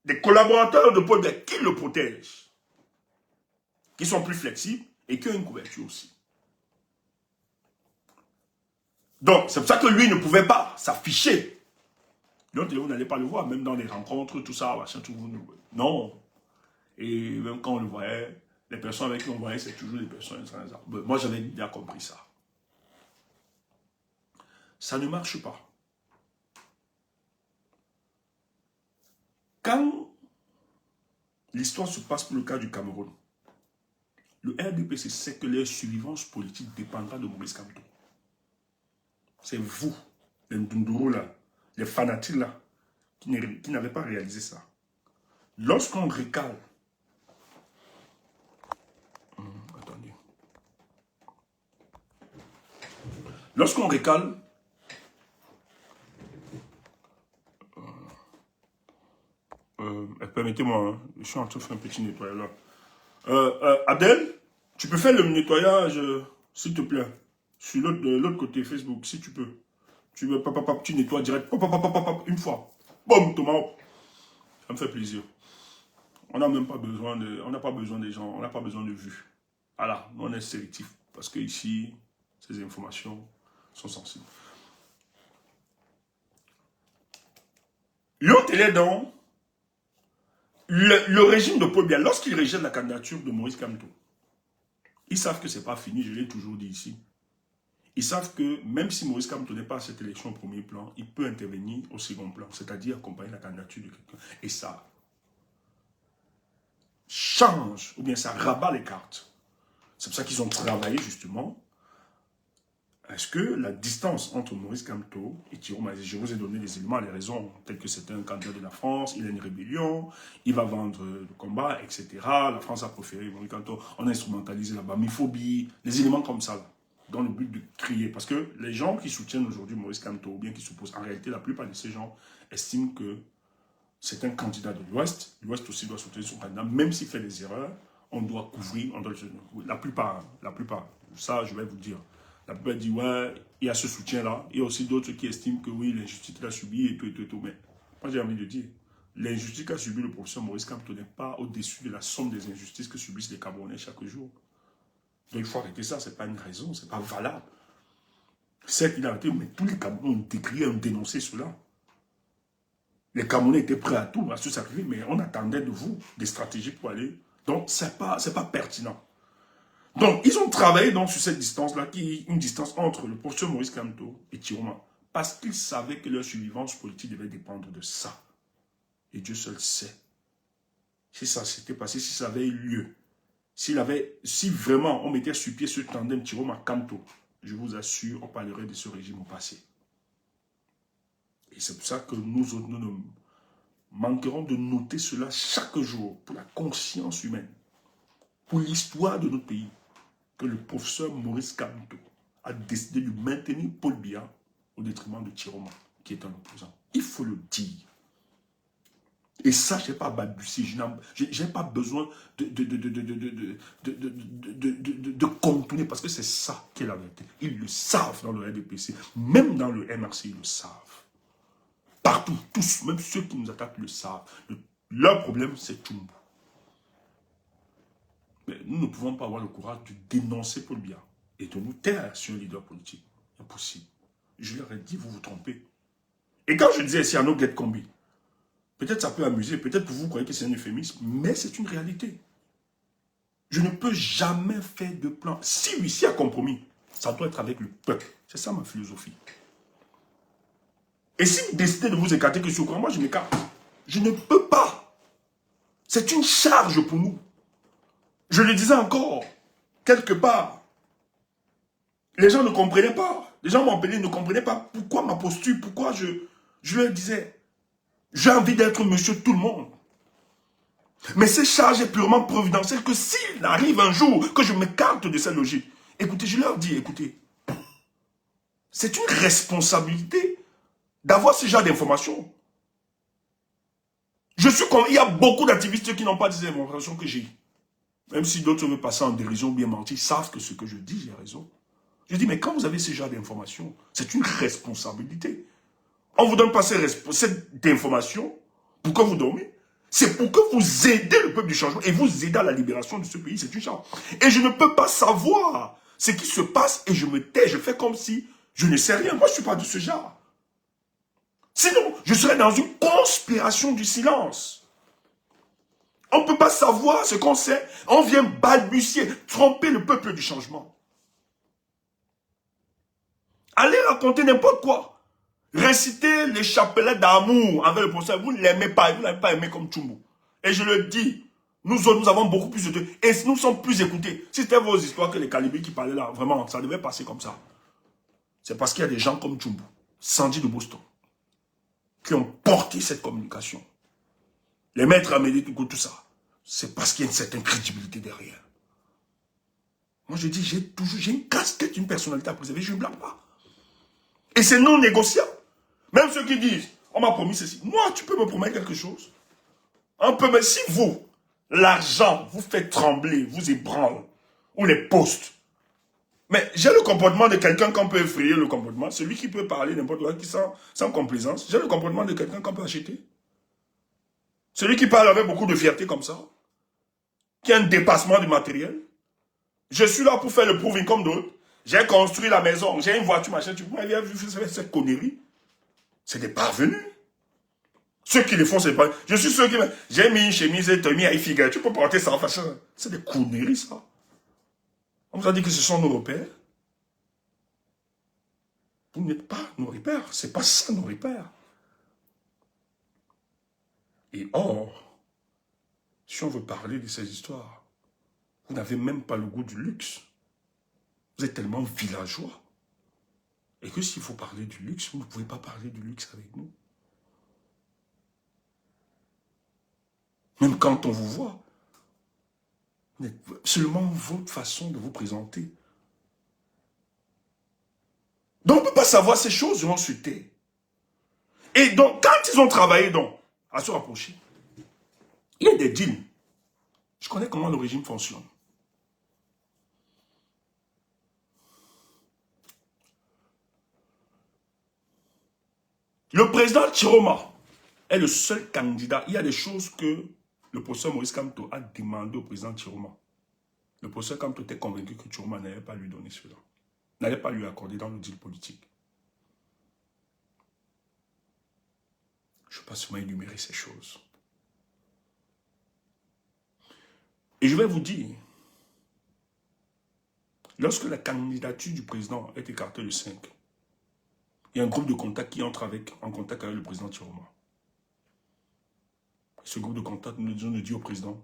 des collaborateurs de Paul Biya qui le protègent, qui sont plus flexibles et qui ont une couverture aussi. Donc, c'est pour ça que lui ne pouvait pas s'afficher. Lyon Télé, vous n'allez pas le voir, même dans les rencontres, tout ça, machin, tout vous. Non. Et même quand on le voyait, les personnes avec qui on voyait, c'est toujours des personnes sans hasard. Moi, j'avais bien compris ça. Ça ne marche pas. Quand l'histoire se passe pour le cas du Cameroun, le RDPC sait que leur survivance politique dépendra de Maurice Kamto. C'est vous, les Ndunduru là, les fanatiques là, qui n'avaient pas réalisé ça. Lorsqu'on recale, attendez. Lorsqu'on recale, permettez-moi, hein, je suis en train de faire un petit nettoyage là. Abdel, tu peux faire le nettoyage, s'il te plaît, sur de l'autre côté Facebook, si tu peux. Tu veux, tu nettoies direct, une fois. Boum, Thomas. Ça me fait plaisir. On n'a même pas besoin de, on n'a pas besoin des gens, on n'a pas besoin de vues. Voilà, nous on est sélectif. Parce que ici, ces informations sont sensibles. Lyon Télédon, le régime de Paul Biya, lorsqu'il rejette la candidature de Maurice Kamto, ils savent que ce n'est pas fini, je l'ai toujours dit ici. Ils savent que même si Maurice Kamto n'est pas à cette élection au premier plan, il peut intervenir au second plan, c'est-à-dire accompagner la candidature de quelqu'un. Et ça change, ou bien ça rabat les cartes. C'est pour ça qu'ils ont travaillé justement. Est-ce que la distance entre Maurice Kamto et Thierry, je vous ai donné les éléments, les raisons, telles que c'est un candidat de la France, il a une rébellion, il va vendre le combat, etc. La France a préféré Maurice Kamto, on a instrumentalisé la bamiphobie, les éléments comme ça, là, dans le but de crier. Parce que les gens qui soutiennent aujourd'hui Maurice Kamto, ou bien qui s'opposent, en réalité, la plupart de ces gens estiment que c'est un candidat de l'Ouest. L'Ouest aussi doit soutenir son candidat, même s'il fait des erreurs, on doit couvrir, la plupart, ça je vais vous dire. La plupart disent, ouais, il y a ce soutien-là. Il y a aussi d'autres qui estiment que oui, l'injustice qu'il a subie et tout, et tout, et tout. Mais moi, j'ai envie de dire, l'injustice qu'a subi le professeur Maurice Kamto n'est pas au-dessus de la somme des injustices que subissent les Camerounais chaque jour. Donc, il faut arrêter ça. Ce n'est pas une raison, ce n'est pas valable. Certes, il a arrêté, mais tous les Camerounais ont décrié, ont dénoncé cela. Les Camerounais étaient prêts à tout, à se sacrifier, mais on attendait de vous des stratégies pour aller. Donc, ce n'est pas pertinent. Donc, ils ont travaillé donc, sur cette distance-là, qui est une distance entre le professeur Maurice Kamto et Tiroma, parce qu'ils savaient que leur survivance politique devait dépendre de ça. Et Dieu seul sait. Si ça s'était passé, si ça avait eu lieu, si vraiment on mettait sur pied ce tandem Tiroma-Kamto, je vous assure, on parlerait de ce régime au passé. Et c'est pour ça que nous ne manquerons de noter cela chaque jour, pour la conscience humaine, pour l'histoire de notre pays, que le professeur Maurice Kamto a décidé de maintenir Paul Biya au détriment de Tiroma, qui est un opposant. Il faut le dire. Et ça, je n'ai pas balbutié, je n'ai pas besoin de contourner, parce que c'est ça qui est la vérité. Ils le savent dans le RDPC, même dans le MRC, ils le savent. Partout, tous, même ceux qui nous attaquent le savent. Leur problème, c'est Tchumbu. Mais nous ne pouvons pas avoir le courage de dénoncer Paul Biya et de nous taire sur un leader politique. Impossible. Je leur ai dit, vous vous trompez. Et quand je disais Siano Get Combi, peut-être ça peut amuser, peut-être que vous croyez que c'est un euphémisme, mais c'est une réalité. Je ne peux jamais faire de plan. Si oui, s'il y a compromis, ça doit être avec le peuple. C'est ça ma philosophie. Et si vous décidez de vous écarter que sur quoi, moi je m'écarte. Je ne peux pas. C'est une charge pour nous. Je le disais encore, quelque part, les gens ne comprenaient pas. Les gens m'ont appelé, ne comprenaient pas pourquoi ma posture, pourquoi je leur disais, j'ai envie d'être monsieur tout le monde. Mais cette charge est purement providentielle que s'il arrive un jour que je m'écarte de cette logique, écoutez, je leur dis, écoutez, c'est une responsabilité d'avoir ce genre d'informations. Il y a beaucoup d'activistes qui n'ont pas ces informations que j'ai. Même si d'autres veulent passer en dérision ou bien mentir, ils savent que ce que je dis, j'ai raison. Je dis, mais quand vous avez ce genre d'informations, c'est une responsabilité. On ne vous donne pas cette information pour que vous dormiez. C'est pour que vous aidez le peuple du changement et vous aidez à la libération de ce pays. C'est une charge. Et je ne peux pas savoir ce qui se passe et je me tais, je fais comme si je ne sais rien. Moi, je ne suis pas de ce genre. Sinon, je serais dans une conspiration du silence. On ne peut pas savoir ce qu'on sait. On vient balbutier, tromper le peuple du changement. Allez raconter n'importe quoi. Réciter les chapelets d'amour avec le professeur. Vous ne l'aimez pas, vous ne l'avez pas aimé comme Tchumbu. Et je le dis, nous avons beaucoup plus de... Et nous sommes plus écoutés. Si c'était vos histoires que les Calibris qui parlaient là, vraiment, ça devait passer comme ça. C'est parce qu'il y a des gens comme Tchumbu, Sandy de Boston, qui ont porté cette communication. Les maîtres Amédée, tout ça. C'est parce qu'il y a une certaine crédibilité derrière. Moi, je dis, j'ai une casquette, une personnalité à préserver, je ne blâme pas. Et c'est non négociable. Même ceux qui disent, on m'a promis ceci. Moi, tu peux me promettre quelque chose. Mais si vous, l'argent, vous fait trembler, vous ébranle, ou les postes, mais j'ai le comportement de quelqu'un qu'on peut effrayer le comportement, celui qui peut parler n'importe quoi, qui sans complaisance, j'ai le comportement de quelqu'un qu'on peut acheter. Celui qui parle avec beaucoup de fierté comme ça, qui a un dépassement du matériel, Je suis là pour faire le proving comme d'autres. J'ai construit la maison, j'ai une voiture, machin. Tu vois, vu cette connerie. C'est des parvenus. Ceux qui le font, c'est pas... Je suis ceux qui... J'ai mis une chemise et t'as mis un figure. Tu peux porter ça en façon. C'est des conneries, ça. On vous a dit que ce sont nos repères. Vous n'êtes pas nos repères. C'est pas ça, nos repères. Et or, si on veut parler de ces histoires, vous n'avez même pas le goût du luxe. Vous êtes tellement villageois. Et que s'il faut parler du luxe, vous ne pouvez pas parler du luxe avec nous. Même quand on vous voit, seulement votre façon de vous présenter. Donc on ne peut pas savoir ces choses durant ce thé. Et donc, quand ils ont travaillé à se rapprocher, il y a des deals. Je connais comment le régime fonctionne. Le président Chiroma est le seul candidat. Il y a des choses que le professeur Maurice Kamto a demandé au président Chiroma. Le professeur Kamto était convaincu que Chiroma n'allait pas lui donner cela. N'allait pas lui accorder dans le deal politique. Je ne vais pas seulement énumérer ces choses. Et je vais vous dire, lorsque la candidature du président est écartée le 5, il y a un groupe de contact qui entre en contact avec le président Chiroma. Ce groupe de contact nous dit au président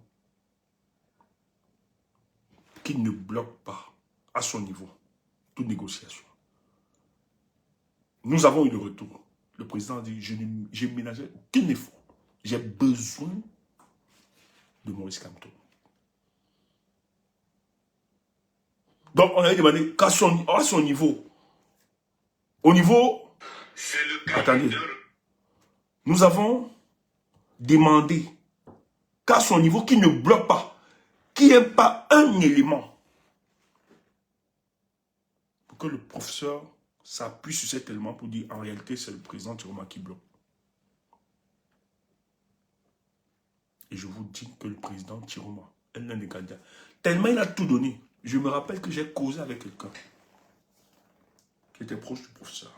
qu'il ne bloque pas à son niveau toute négociation. Nous avons eu le retour. Le président a dit, je n'ai ménagé aucun effort. J'ai besoin de Maurice Kamto. Donc on avait demandé qu'à son niveau, au niveau... Attendez. Nous avons demandé qu'à son niveau, qu'il ne bloque pas, qu'il n'y ait pas un élément pour que le professeur s'appuie sur cet élément pour dire en réalité c'est le président Chiroma qui bloque. Et je vous dis que le président Chiroma est l'un des candidats. Tellement il a tout donné. Je me rappelle que j'ai causé avec quelqu'un qui était proche du professeur.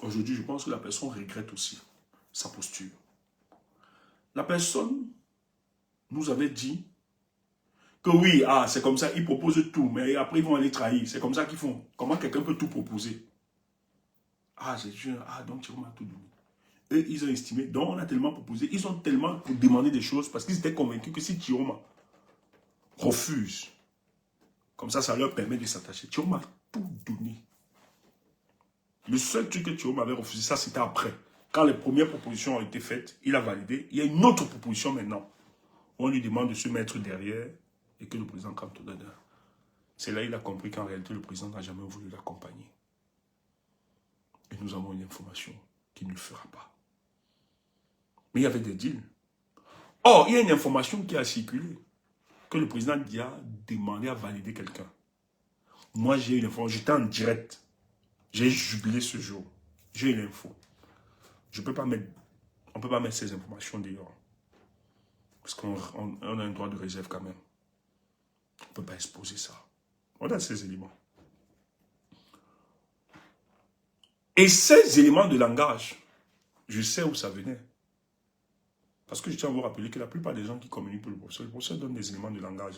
Aujourd'hui, je pense que la personne regrette aussi sa posture. La personne nous avait dit que oui, c'est comme ça, ils proposent tout, mais après ils vont aller trahir. C'est comme ça qu'ils font. Comment quelqu'un peut tout proposer? J'ai dit, donc Chiroma a tout donné. Eux, ils ont estimé, donc on a tellement proposé, ils ont tellement demandé des choses parce qu'ils étaient convaincus que si Chiroma refuse, comme ça leur permet de s'attacher. Chiroma a tout donné. Le seul truc que Chiroma avait refusé, ça c'était après. Quand les premières propositions ont été faites, il a validé. Il y a une autre proposition maintenant. On lui demande de se mettre derrière et que le président Kamto donne. C'est là qu'il a compris qu'en réalité, le président n'a jamais voulu l'accompagner. Et nous avons une information qu'il ne le fera pas. Mais il y avait des deals. Or, il y a une information qui a circulé, que le président a demandé à valider quelqu'un. Moi, j'ai eu l'information, j'étais en direct. J'ai jubilé ce jour. J'ai eu l'info. On ne peut pas mettre ces informations dehors. Parce qu'on a un droit de réserve quand même. On ne peut pas exposer ça. On a ces éléments. Et ces éléments de langage, je sais où ça venait. Parce que je tiens à vous rappeler que la plupart des gens qui communiquent pour le professeur donne des éléments de langage.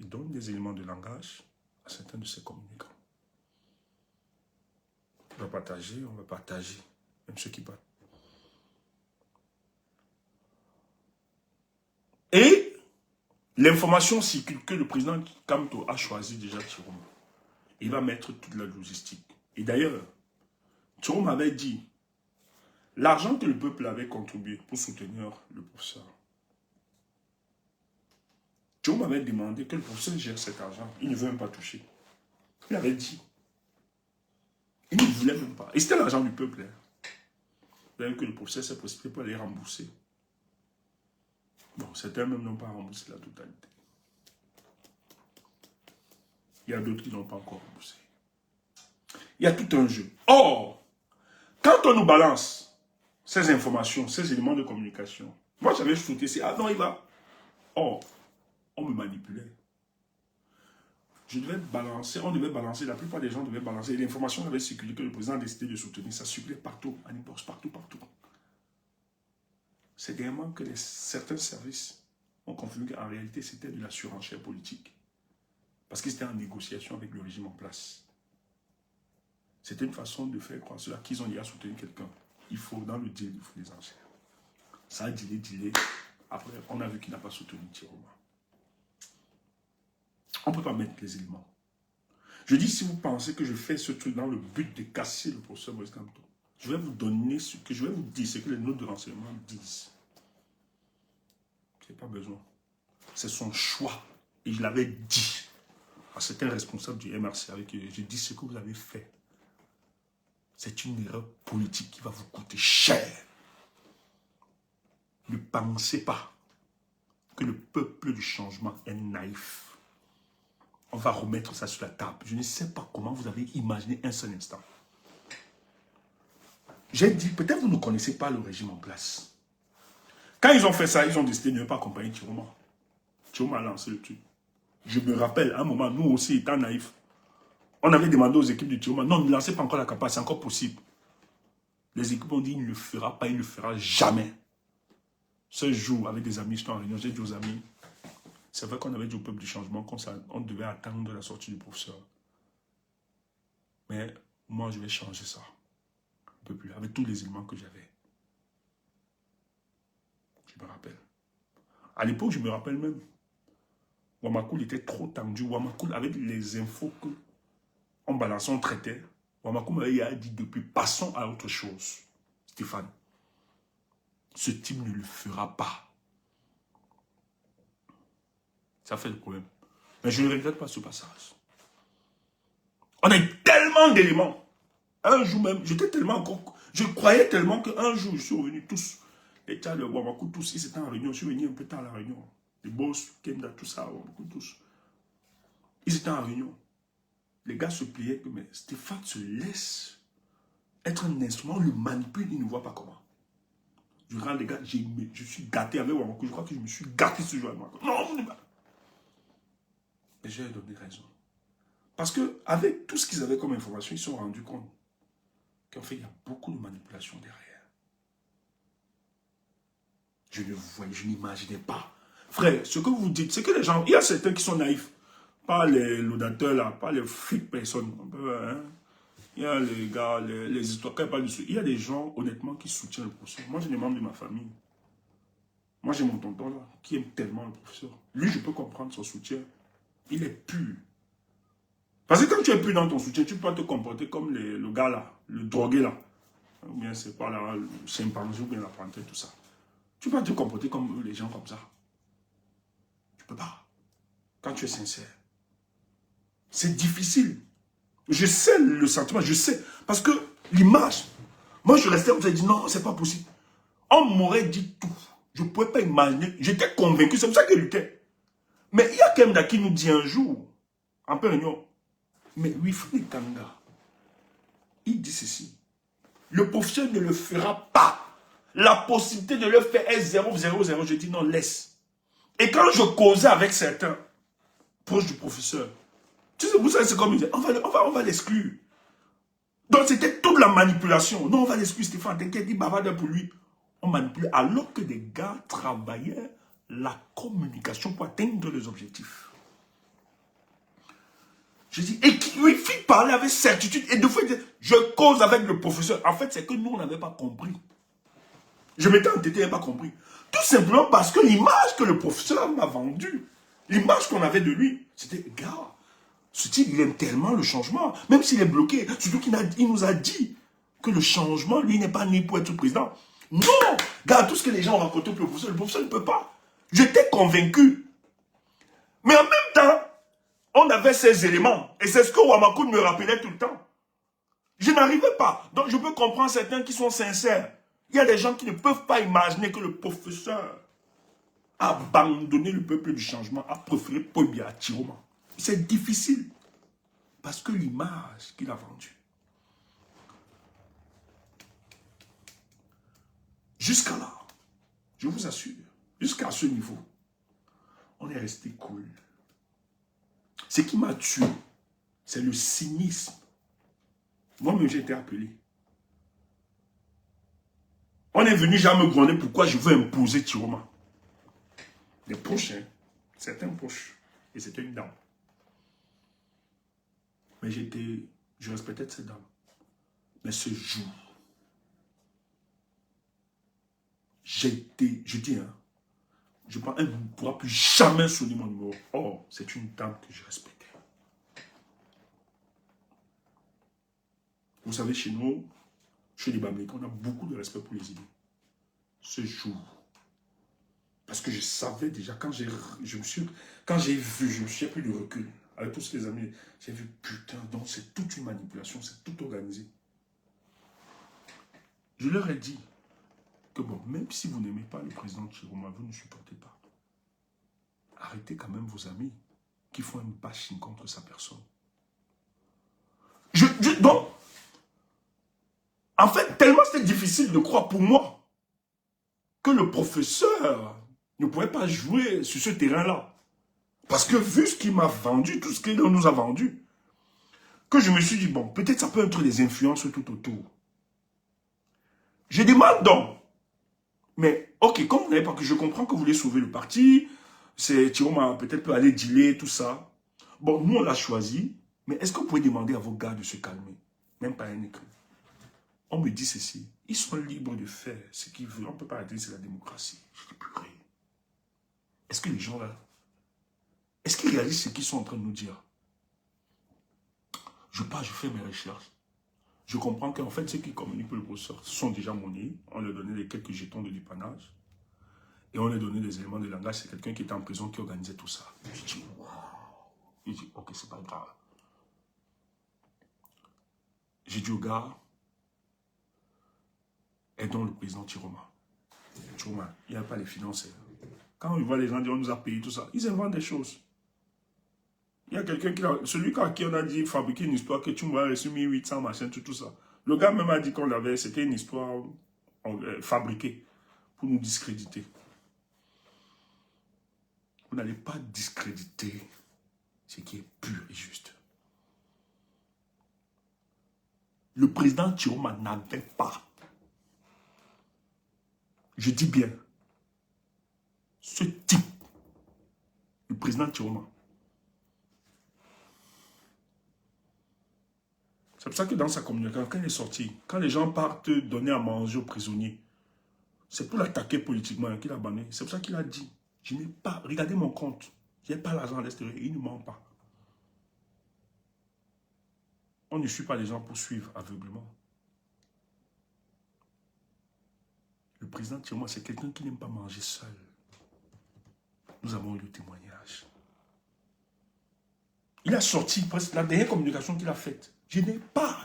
Il donne des éléments de langage à certains de ses communicants. On va partager, même ceux qui partent. Et l'information circule que le président Kamto a choisi déjà Chiroma. Il va mettre toute la logistique. Et d'ailleurs, Chiroma avait dit, l'argent que le peuple avait contribué pour soutenir le professeur, Chiroma avait demandé que le professeur gère cet argent. Il ne veut même pas toucher. Il avait dit. Il ne voulait même pas. Et c'était l'argent du peuple. Même que le professeur s'est précipité pour aller rembourser. Bon, certains même n'ont pas remboursé la totalité. Il y a d'autres qui n'ont pas encore remboursé. Il y a tout un jeu. Or, quand on nous balance ces informations, ces éléments de communication, Moi, j'avais sauté, c'est, ah non, il va. Oh, on me manipulait. Je devais balancer, on devait balancer, la plupart des gens devaient balancer. L'information avait circulé que le président a décidé de soutenir. Ça circulait partout, à l'imposte, partout. C'est dernièrement que certains services ont confirmé qu'en réalité, c'était de la surenchère politique. Parce qu'ils étaient en négociation avec le régime en place. C'était une façon de faire croire cela qu'ils ont déjà soutenu quelqu'un. Il faut, dans le deal, il faut des enchères. Ça a dealé. Après, on a vu qu'il n'a pas soutenu Tiroma. On ne peut pas mettre les éléments. Je dis, si vous pensez que je fais ce truc dans le but de casser le professeur Moïse Kamto, je vais vous donner ce que je vais vous dire, ce que les notes de renseignement disent. Je n'ai pas besoin. C'est son choix. Et je l'avais dit à certains responsables du MRC avec qui j'ai dit ce que vous avez fait. C'est une erreur politique qui va vous coûter cher. Ne pensez pas que le peuple du changement est naïf. On va remettre ça sur la table. Je ne sais pas comment vous avez imaginé un seul instant. J'ai dit, peut-être vous ne connaissez pas le régime en place. Quand ils ont fait ça, ils ont décidé de ne pas accompagner Tiroma. Tiroma a lancé le truc. Je me rappelle, à un moment, nous aussi, étant naïfs, on avait demandé aux équipes de Tiroma, non, ne lancez pas encore la campagne, c'est encore possible. Les équipes ont dit, il ne le fera pas, il ne le fera jamais. Ce jour, avec des amis, j'étais en réunion, j'ai dit aux amis, c'est vrai qu'on avait dit au peuple du changement qu'on devait attendre la sortie du professeur. Mais moi, je vais changer ça. Un peu plus, avec tous les éléments que j'avais. Je me rappelle. À l'époque, je me rappelle même. Wamakoul était trop tendu. Wamakoul, avec les infos qu'on balançait, on traitait. Wamakoul m'avait dit depuis, passons à autre chose. Stéphane, ce type ne le fera pas. Ça fait le problème. Mais je ne regrette pas ce passage. On a eu tellement d'éléments. Un jour même, j'étais tellement... Je croyais tellement qu'un jour, je suis revenu tous. Les Tchad, le Wamakou, tous, ils étaient en réunion. Je suis venu un peu tard à la réunion. Les boss, Kenda, tout ça, Wamakou, tous. Ils étaient en réunion. Les gars se pliaient que mais Stéphane se laisse être un instrument, on le manipule, il ne voit pas comment. Je regarde les gars, je suis gâté avec Wamakou. Je crois que je me suis gâté ce jour-là. Non, on n'est pas... Et j'ai donné raison. Parce qu'avec tout ce qu'ils avaient comme information, ils se sont rendus compte qu'en fait, il y a beaucoup de manipulation derrière. Je ne voyais, je n'imaginais pas. Frère, ce que vous dites, c'est que les gens, il y a certains qui sont naïfs. Pas les laudateurs là, pas les flics personnes. Il y a les gars, les histoires, quand ils parlent de il y a des gens, honnêtement, qui soutiennent le professeur. Moi, j'ai des membres de ma famille. Moi, j'ai mon tonton là, qui aime tellement le professeur. Lui, je peux comprendre son soutien. Il est pur. Parce que quand tu es pur dans ton soutien, tu peux pas te comporter comme le gars là, le drogué là. Ou bien c'est pas là, le chimpanzé ou bien la panthère, tout ça. Tu peux pas te comporter comme les gens comme ça. Tu peux pas. Quand tu es sincère. C'est difficile. Je sais le sentiment, je sais. Parce que l'image, moi je restais, on s'est dit non, c'est pas possible. On m'aurait dit tout. Je ne pouvais pas imaginer. J'étais convaincu, c'est pour ça que je luttais. Mais il y a quelqu'un qui nous dit un jour, en réunion, mais Wilfried Kanga, il dit ceci. Le professeur ne le fera pas. La possibilité de le faire est 0,00. Je dis non, laisse. Et quand je causais avec certains proches du professeur, tu sais, vous savez, c'est comme ils disaient, on va l'exclure. Donc c'était toute la manipulation. Non, on va l'exclure, Stéphane, t'inquiète, il bavarde pour lui. On manipule alors que des gars travaillaient la communication pour atteindre les objectifs. Je dis, et qui lui fit parler avec certitude. Et de fois, il disait, je cause avec le professeur. En fait, c'est que nous, on n'avait pas compris. Je m'étais entêté, je n'avais pas compris. Tout simplement parce que l'image que le professeur m'a vendue, l'image qu'on avait de lui, c'était, gars, ce type, il aime tellement le changement. Même s'il est bloqué, surtout qu'il nous a dit que le changement, lui, n'est pas né pour être président. Non, gars, tout ce que les gens ont raconté pour le professeur ne peut pas. J'étais convaincu. Mais en même temps, on avait ces éléments. Et c'est ce que Wamakoul me rappelait tout le temps. Je n'arrivais pas. Donc je peux comprendre certains qui sont sincères. Il y a des gens qui ne peuvent pas imaginer que le professeur a abandonné le peuple du changement, a préféré Pobia à Tiroma. C'est difficile. Parce que l'image qu'il a vendue. Jusqu'à là, Je vous assure, jusqu'à ce niveau, on est resté cool. Ce qui m'a tué, c'est le cynisme. Moi-même, j'ai été appelé. On est venu jamais me gronder pourquoi je veux imposer Tiroma. Des proches, hein. Certains proches. Et c'était une dame. Mais je respectais cette dame. Mais ce jour, je dis, hein, je pense, elle ne pourra plus jamais sonner mon numéro. Or, c'est une dame que je respectais. Vous savez, chez nous, chez les Bamileke, on a beaucoup de respect pour les idées. Ce jour, parce que je savais déjà, quand j'ai vu, je me suis pris de recul. Avec tous les amis, j'ai vu, putain, donc c'est toute une manipulation, c'est tout organisé. Je leur ai dit que bon, même si vous n'aimez pas le président Chiroma, vous ne supportez pas. Arrêtez quand même vos amis qui font un bashing contre sa personne. Donc, en fait, tellement c'était difficile de croire pour moi que le professeur ne pouvait pas jouer sur ce terrain-là. Parce que vu ce qu'il m'a vendu, tout ce qu'il nous a vendu, que je me suis dit, bon, peut-être ça peut être des influences tout autour. Je demande donc, mais ok, comme vous n'avez pas que je comprends que vous voulez sauver le parti, c'est Tiroma peut-être peut aller dealer, tout ça. Bon, nous on l'a choisi, mais est-ce que vous pouvez demander à vos gars de se calmer? Même pas un écrit. On me dit ceci, ils sont libres de faire ce qu'ils veulent, on ne peut pas arrêter, c'est la démocratie. Je dis purée. Est-ce que les gens là, est-ce qu'ils réalisent ce qu'ils sont en train de nous dire? Je pars, je fais mes recherches. Je comprends qu'en fait, ceux qui communiquent pour le professeur sont déjà monnayés. On leur donnait les quelques jetons de dépannage. Et on leur donnait des éléments de langage. C'est quelqu'un qui était en prison qui organisait tout ça. Je dis, waouh. Il dit, ok, c'est pas grave. J'ai dit au gars, aidons le président Tiroma. Tiroma, il n'y a pas les financiers. Quand on voit les gens dire, on nous a payé tout ça, ils inventent des choses. Il y a quelqu'un celui à qui on a dit fabriquer une histoire que tu m'as reçu 1800, machin, tout ça. Le gars même a dit qu'on l'avait, c'était une histoire fabriquée pour nous discréditer. Vous n'allez pas discréditer ce qui est pur et juste. Le président Tiroma n'avait pas, je dis bien, ce type, le président Tiroma. C'est pour ça que dans sa communication, quand il est sorti, quand les gens partent donner à manger aux prisonniers, c'est pour l'attaquer politiquement qu'il a banni. C'est pour ça qu'il a dit, je n'ai pas, regardez mon compte, je n'ai pas l'argent à l'extérieur, il ne ment pas. On ne suit pas les gens pour suivre aveuglement. Le président Tiroma, c'est quelqu'un qui n'aime pas manger seul. Nous avons eu le témoignage. Il a sorti presque la dernière communication qu'il a faite. Je n'ai pas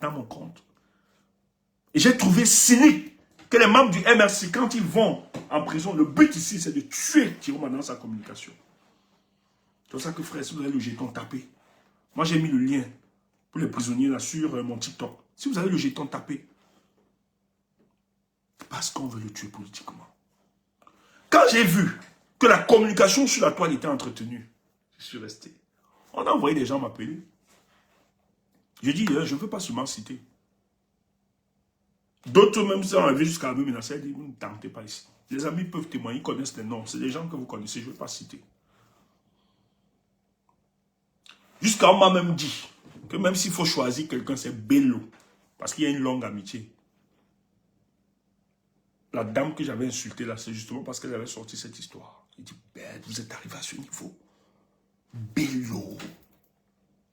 dans mon compte. Et j'ai trouvé cynique que les membres du MRC, quand ils vont en prison, le but ici, c'est de tuer Tiroma dans sa communication. C'est pour ça que frère, si vous avez le jeton, tapez. Moi, j'ai mis le lien pour les prisonniers là sur mon TikTok. Si vous avez le jeton, tapez. Parce qu'on veut le tuer politiquement. Quand j'ai vu que la communication sur la toile était entretenue, je suis resté. On a envoyé des gens m'appeler. Je dis, je ne veux pas seulement citer. D'autres même sont arrivés jusqu'à me menacer. Ils disent, vous ne tentez pas ici. Les amis peuvent témoigner, ils connaissent les noms. C'est des gens que vous connaissez, je ne veux pas citer. Jusqu'à on m'a même dit que même s'il faut choisir quelqu'un, c'est Bello. Parce qu'il y a une longue amitié. La dame que j'avais insultée là, c'est justement parce qu'elle avait sorti cette histoire. Il dit, bête, vous êtes arrivé à ce niveau. Bello.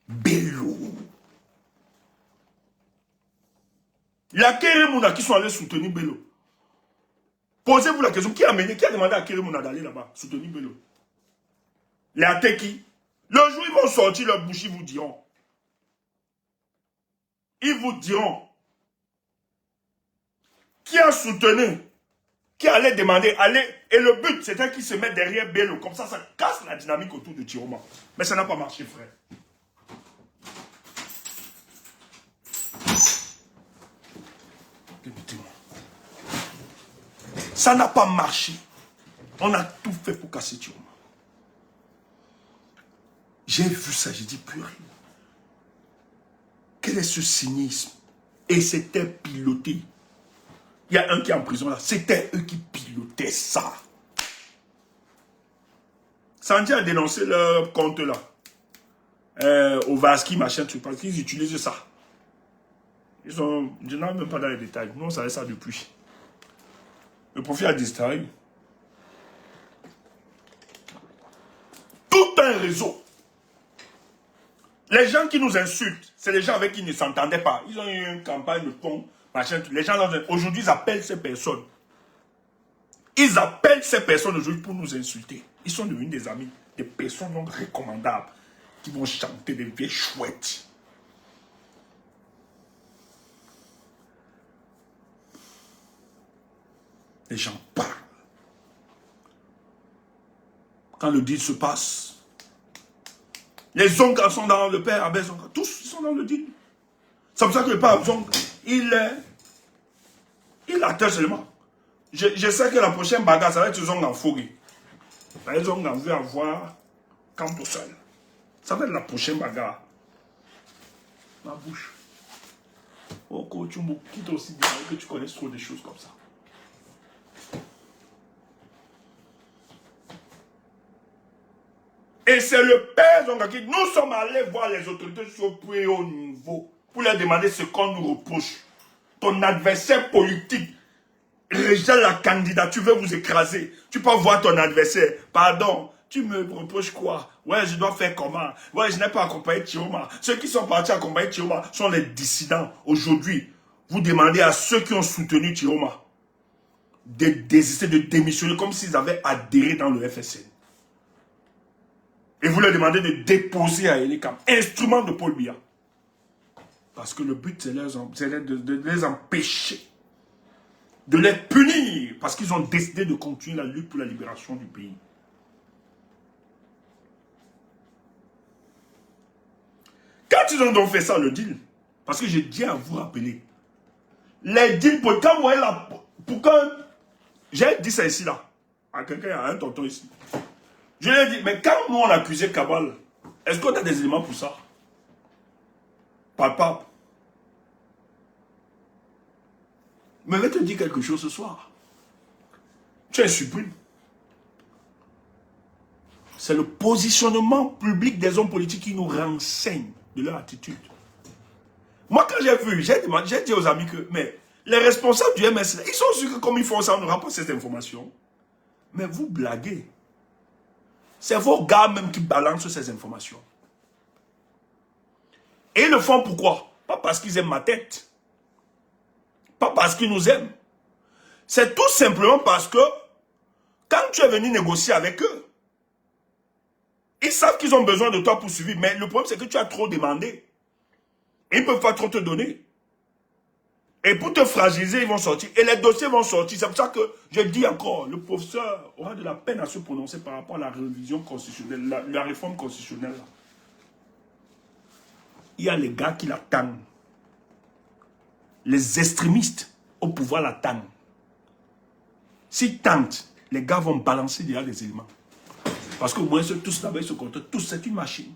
Bello. Il y a Keremouna qui sont allés soutenir Bello. Posez-vous la question, qui a demandé à Keremouna d'aller là-bas, soutenir Bello? Les Ateki. Le jour où ils vont sortir leur bouche, ils vous diront. Ils vous diront. Qui a soutenu, qui allait demander, allez, et le but c'était qu'ils se mettent derrière Bello, comme ça casse la dynamique autour de Tiroma. Mais ça n'a pas marché, frère. Écoutez-moi. Ça n'a pas marché. On a tout fait pour casser Chioma. J'ai vu ça, j'ai dit purée. Quel est ce cynisme? Et c'était piloté. Il y a un qui est en prison là. C'était eux qui pilotaient ça. Sandy a dénoncé leur compte là. Au Vaski, machin, tout, parce qu'ils utilisent ça. Ils sont, je n'en même pas dans les détails. Nous, on savait ça depuis. Le profil a disparu. Tout un réseau. Les gens qui nous insultent, c'est les gens avec qui ils ne s'entendaient pas. Ils ont eu une campagne de fond, machin, tout. Les gens, aujourd'hui, ils appellent ces personnes. Ils appellent ces personnes aujourd'hui pour nous insulter. Ils sont devenus des amis, des personnes non recommandables, qui vont chanter des vieilles chouettes. Les gens parlent. Quand le deal se passe, les oncles sont dans le père, Abel Zonga, tous ils sont dans le deal. C'est pour ça que le père Zonga, il attend seulement. Je sais que la prochaine bagarre, ça va être Zonga en forêt. Les Zonga veut avoir camp tout seul. Ça va être la prochaine bagarre. Ma bouche. Oh, coach, tu me quittes aussi bien que tu connais trop des choses comme ça. Et c'est le père Zonga qui... Nous sommes allés voir les autorités sur le plus haut niveau pour leur demander ce qu'on nous reproche. Ton adversaire politique rejette la candidature, veut vous écraser. Tu peux voir ton adversaire. Pardon, tu me reproches quoi? Ouais, je dois faire comment? Ouais, je n'ai pas accompagné Chioma. Ceux qui sont partis accompagner Chioma sont les dissidents. Aujourd'hui, vous demandez à ceux qui ont soutenu Chioma de désister, de démissionner comme s'ils avaient adhéré dans le FSN. Et vous leur demandez de déposer à Elikam, instrument de Paul Biya. Parce que le but, c'est de les empêcher, de les punir, parce qu'ils ont décidé de continuer la lutte pour la libération du pays. Quand ils ont donc fait ça, le deal, parce que j'ai dit à vous rappeler, les deals, quand vous voyez là, pourquoi j'ai dit ça ici là, à quelqu'un, à un tonton ici. Je lui ai dit, mais quand nous on accusait Kabal, est-ce qu'on a des éléments pour ça? Palpable. Mais je vais te dire quelque chose ce soir. Tu es suprême. C'est le positionnement public des hommes politiques qui nous renseigne de leur attitude. Moi, quand j'ai vu, j'ai dit aux amis que, mais les responsables du MS, ils sont sûrs que comme ils font ça, on n'aura pas cette information. Mais vous blaguez. C'est vos gars même qui balancent ces informations. Et ils le font pourquoi? Pas parce qu'ils aiment ma tête. Pas parce qu'ils nous aiment. C'est tout simplement parce que quand tu es venu négocier avec eux, ils savent qu'ils ont besoin de toi pour suivre. Mais le problème, c'est que tu as trop demandé. Et ils ne peuvent pas trop te donner. Et pour te fragiliser, ils vont sortir. Et les dossiers vont sortir. C'est pour ça que je dis encore, le professeur aura de la peine à se prononcer par rapport à la révision constitutionnelle, la réforme constitutionnelle. Il y a les gars qui l'attendent. Les extrémistes au pouvoir l'attendent. S'ils tentent, les gars vont balancer derrière les éléments. Parce que moi, tous là-bas, ils se contentent. Tous, c'est une machine.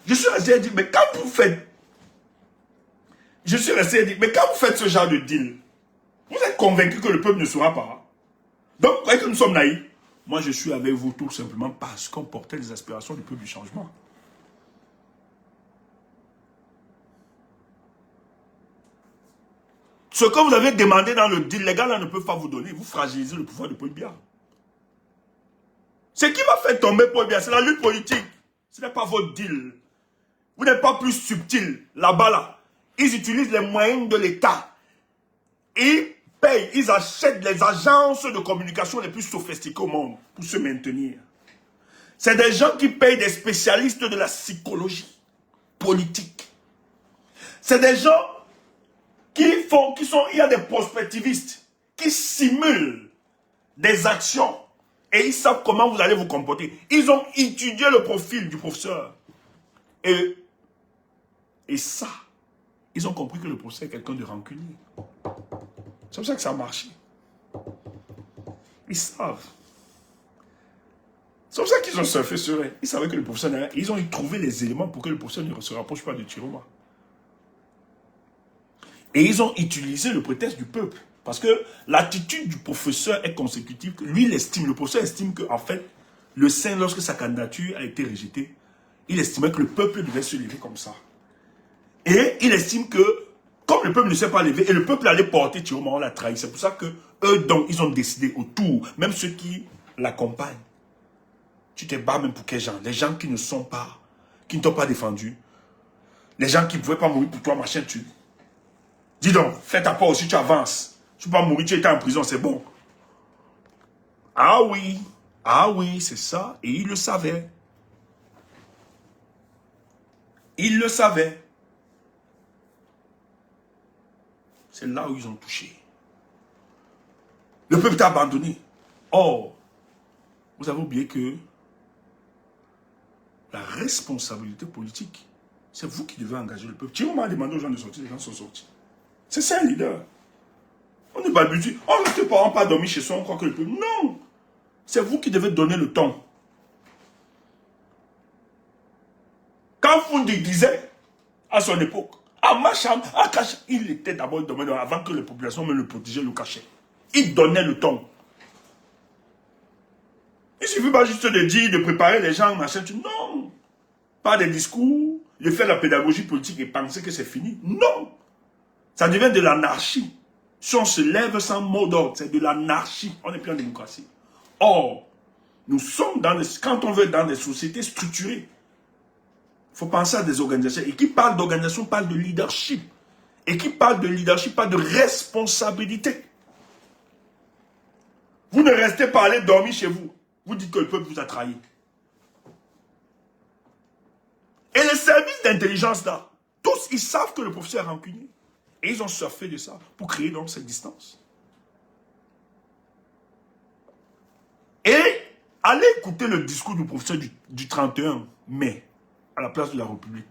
Je suis resté à dire, mais quand vous faites... Je suis resté à dire, mais quand vous faites ce genre de deal, vous êtes convaincu que le peuple ne sera pas. Donc, vous croyez que nous sommes naïfs? Moi, je suis avec vous tout simplement parce qu'on portait les aspirations du peuple du changement. Ce que vous avez demandé dans le deal, les gars là ne peuvent pas vous donner. Vous fragilisez le pouvoir de Paul Biya. Ce qui va faire tomber Paul Biya, c'est la lutte politique. Ce n'est pas votre deal. Vous n'êtes pas plus subtil. Là-bas, là, ils utilisent les moyens de l'État. Ils payent, ils achètent les agences de communication les plus sophistiquées au monde pour se maintenir. C'est des gens qui payent des spécialistes de la psychologie politique. C'est des gens il y a des prospectivistes qui simulent des actions et ils savent comment vous allez vous comporter. Ils ont étudié le profil du professeur. Et ça, ils ont compris que le professeur est quelqu'un de rancunier. C'est pour ça que ça a marché. Ils savent. C'est pour ça qu'ils ont surfé sur elle. Ils savaient que le professeur... Ils ont trouvé les éléments pour que le professeur ne se rapproche pas de Chiroma. Et ils ont utilisé le prétexte du peuple. Parce que l'attitude du professeur est consécutive. Lui, il estime, le professeur estime qu'en fait, le Saint, lorsque sa candidature a été rejetée, il estimait que le peuple devait se lever comme ça. Et il estime que, comme le peuple ne s'est pas levé, et le peuple allait porter Chiroma, on l'a trahi. C'est pour ça que eux, donc, ils ont décidé autour, même ceux qui l'accompagnent. Tu te bats même pour quels gens? Les gens qui ne sont pas, qui ne t'ont pas défendu. Les gens qui ne pouvaient pas mourir pour toi, machin, tu. Dis donc, fais ta part aussi, tu avances. Tu peux pas mourir, tu étais en prison, c'est bon. Ah oui, c'est ça. Et il le savait. Il le savait. C'est là où ils ont touché. Le peuple t'a abandonné. Or, vous avez oublié que la responsabilité politique, c'est vous qui devez engager le peuple. Chiroma a demandé aux gens de sortir, les gens sont sortis. C'est ça un leader. On n'est pas habitué. On ne reste pas, on pas dormir chez soi, on croit que le peuple... Non. C'est vous qui devez donner le ton. Quand Foundi disait, à son époque, à Macham, à Kacha, il était d'abord le domaine avant que les populations me le protégeaient, le cachaient. Il donnait le ton. Il ne suffit pas juste de dire, de préparer les gens, machin, non. Pas des discours, de faire la pédagogie politique et penser que c'est fini. Non. Ça devient de l'anarchie. Si on se lève sans mot d'ordre, c'est de l'anarchie. On n'est plus en démocratie. Or, nous sommes dans quand on veut dans des sociétés structurées, il faut penser à des organisations. Et qui parle d'organisation parle de leadership. Et qui parle de leadership parle de responsabilité. Vous ne restez pas aller dormir chez vous. Vous dites que le peuple vous a trahi. Et les services d'intelligence là, tous ils savent que le professeur est rancunier. Et ils ont surfé de ça pour créer donc cette distance. Et allez écouter le discours du professeur du 31 mai à la place de la République.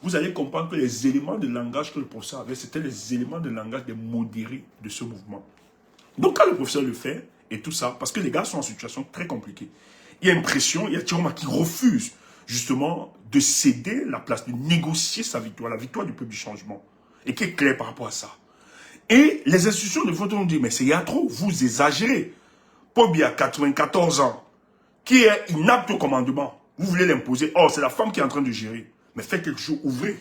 Vous allez comprendre que les éléments de langage que le professeur avait, c'était les éléments de langage des modérés de ce mouvement. Donc quand le professeur le fait, et tout ça, parce que les gars sont en situation très compliquée. Il y a une pression, il y a Chiroma qui refuse justement de céder la place, de négocier sa victoire, la victoire du peuple du changement. Et qui est clair par rapport à ça. Et les institutions de vote ont dit, mais c'est y a trop, vous exagérez. Pobi a 94 ans, qui est inapte au commandement. Vous voulez l'imposer. Oh, c'est la femme qui est en train de gérer. Mais faites quelque chose, ouvrez.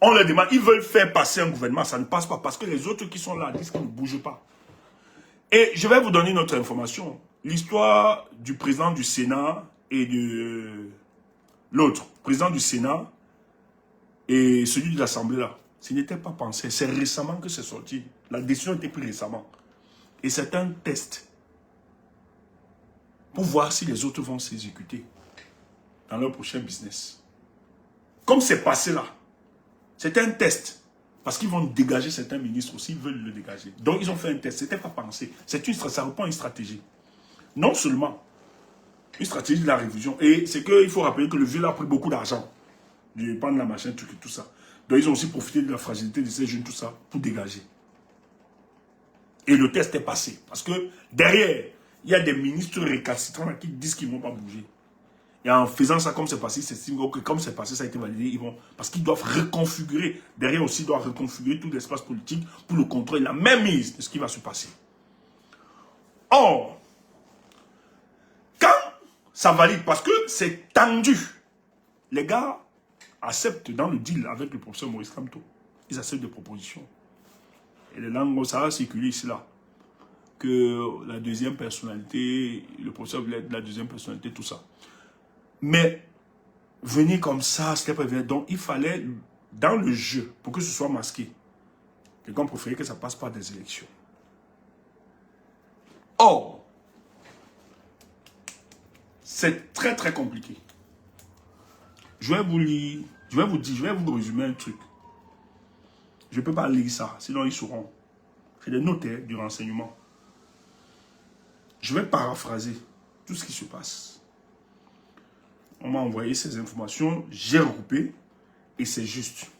On leur demande, ils veulent faire passer un gouvernement, ça ne passe pas parce que les autres qui sont là disent qu'ils ne bougent pas. Et je vais vous donner une autre information. L'histoire du président du Sénat et de l'autre, président du Sénat et celui de l'Assemblée là. Ce n'était pas pensé. C'est récemment que c'est sorti. La décision a été prise récemment. Et c'est un test pour voir si les autres vont s'exécuter dans leur prochain business. Comme c'est passé là, c'est un test. Parce qu'ils vont dégager certains ministres aussi, ils veulent le dégager. Donc ils ont fait un test. Ce n'était pas pensé. Ça reprend une stratégie. Non seulement une stratégie de la révision. Et c'est qu'il faut rappeler que le vieux a pris beaucoup d'argent. Du pan de la machin, tout ça. Donc ils ont aussi profité de la fragilité de ces jeunes, tout ça, pour dégager. Et le test est passé. Parce que derrière, il y a des ministres récalcitrants qui disent qu'ils ne vont pas bouger. Et en faisant ça comme c'est passé, c'est que comme c'est passé, ça a été validé, ils vont. Parce qu'ils doivent reconfigurer. Derrière aussi, ils doivent reconfigurer tout l'espace politique pour le contrôler, la même mise de ce qui va se passer. Or, quand ça valide, parce que c'est tendu, les gars acceptent dans le deal avec le professeur Maurice Kamto. Ils acceptent des propositions. Et les langues, ça a circulé ici, là. Que la deuxième personnalité, le professeur voulait être la deuxième personnalité, tout ça. Mais venir comme ça, c'était pas évident. Donc il fallait, dans le jeu, pour que ce soit masqué, quelqu'un préférait que ça passe par des élections. Or, c'est très très compliqué. Je vais vous lire, je vais vous résumer un truc. Je ne peux pas lire ça, sinon ils sauront. C'est des notes du renseignement. Je vais paraphraser tout ce qui se passe. On m'a envoyé ces informations, j'ai recoupé et c'est juste.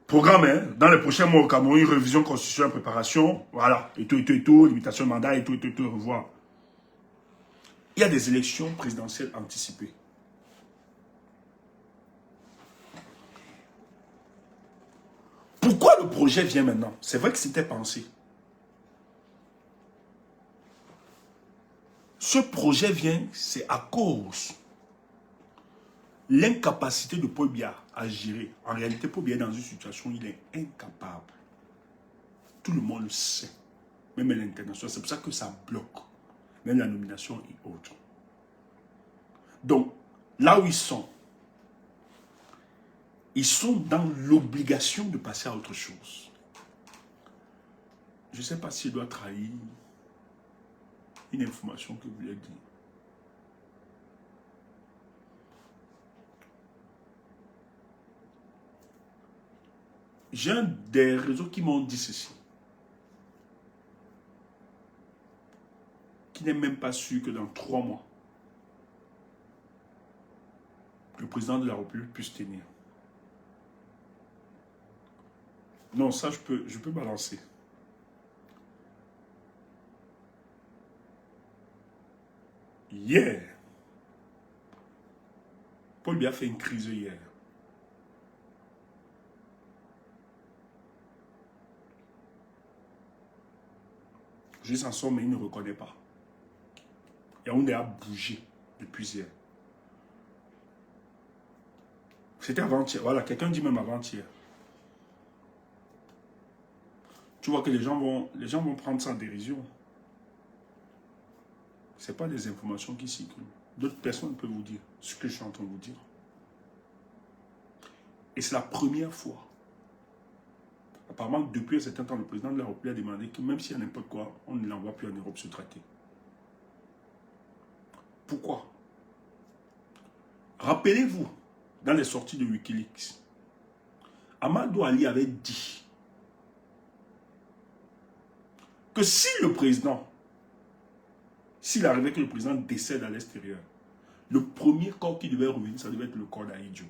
Programme, hein, dans les prochains mois au Cameroun, une révision constitutionnelle en préparation. Voilà. Et tout, limitation de mandat, et tout, revoir. Il y a des élections présidentielles anticipées. Pourquoi le projet vient maintenant? C'est vrai que c'était pensé. Ce projet vient, c'est à cause l'incapacité de Paul Biya à gérer. En réalité, Paul Biya est dans une situation où il est incapable. Tout le monde le sait. Même à l'international. C'est pour ça que ça bloque. Même la nomination et autres. Donc, là où ils sont dans l'obligation de passer à autre chose. Je ne sais pas s'il doit trahir une information que vous voulez dire. J'ai un des réseaux qui m'ont dit ceci. Qui n'est même pas sûr que dans 3 mois, le président de la République puisse tenir. Non, ça je peux balancer. Hier, Paul Biya a fait une crise hier. Je s'en sors, mais il ne reconnaît pas. Yaoundé a bougé depuis hier. C'était avant-hier. Voilà, quelqu'un dit même avant-hier. Tu vois que les gens vont prendre ça en dérision. Ce n'est pas des informations qui circulent. D'autres personnes peuvent vous dire ce que je suis en train de vous dire. Et c'est la première fois. Apparemment, depuis un certain temps, le président de la République a demandé que même s'il y a n'importe quoi, on ne l'envoie plus en Europe se traiter. Pourquoi? Rappelez-vous, dans les sorties de Wikileaks, Amadou Ali avait dit que si le président, s'il arrivait que le président décède à l'extérieur, le premier corps qui devait revenir, ça devait être le corps d'Aïdjo.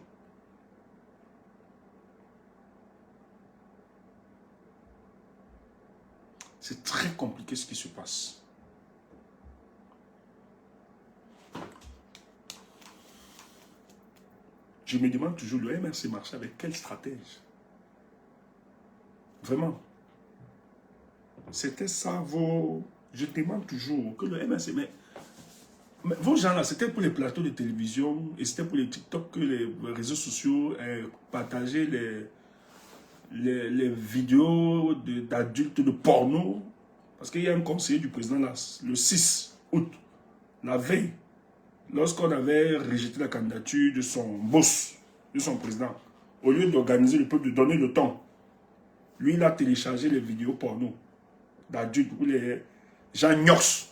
C'est très compliqué ce qui se passe. Je me demande toujours, le MRC marche avec quel stratège? Vraiment. C'était ça vos... Je demande toujours que le MRC... Mais vos gens là, c'était pour les plateaux de télévision et c'était pour les TikTok que les réseaux sociaux partageaient les vidéos d'adultes de porno. Parce qu'il y a un conseiller du président là, le 6 août, la veille, lorsqu'on avait rejeté la candidature de son boss, de son président, au lieu d'organiser le peuple, de donner le temps, lui, il a téléchargé les vidéos porno d'adultes où les gens gnox,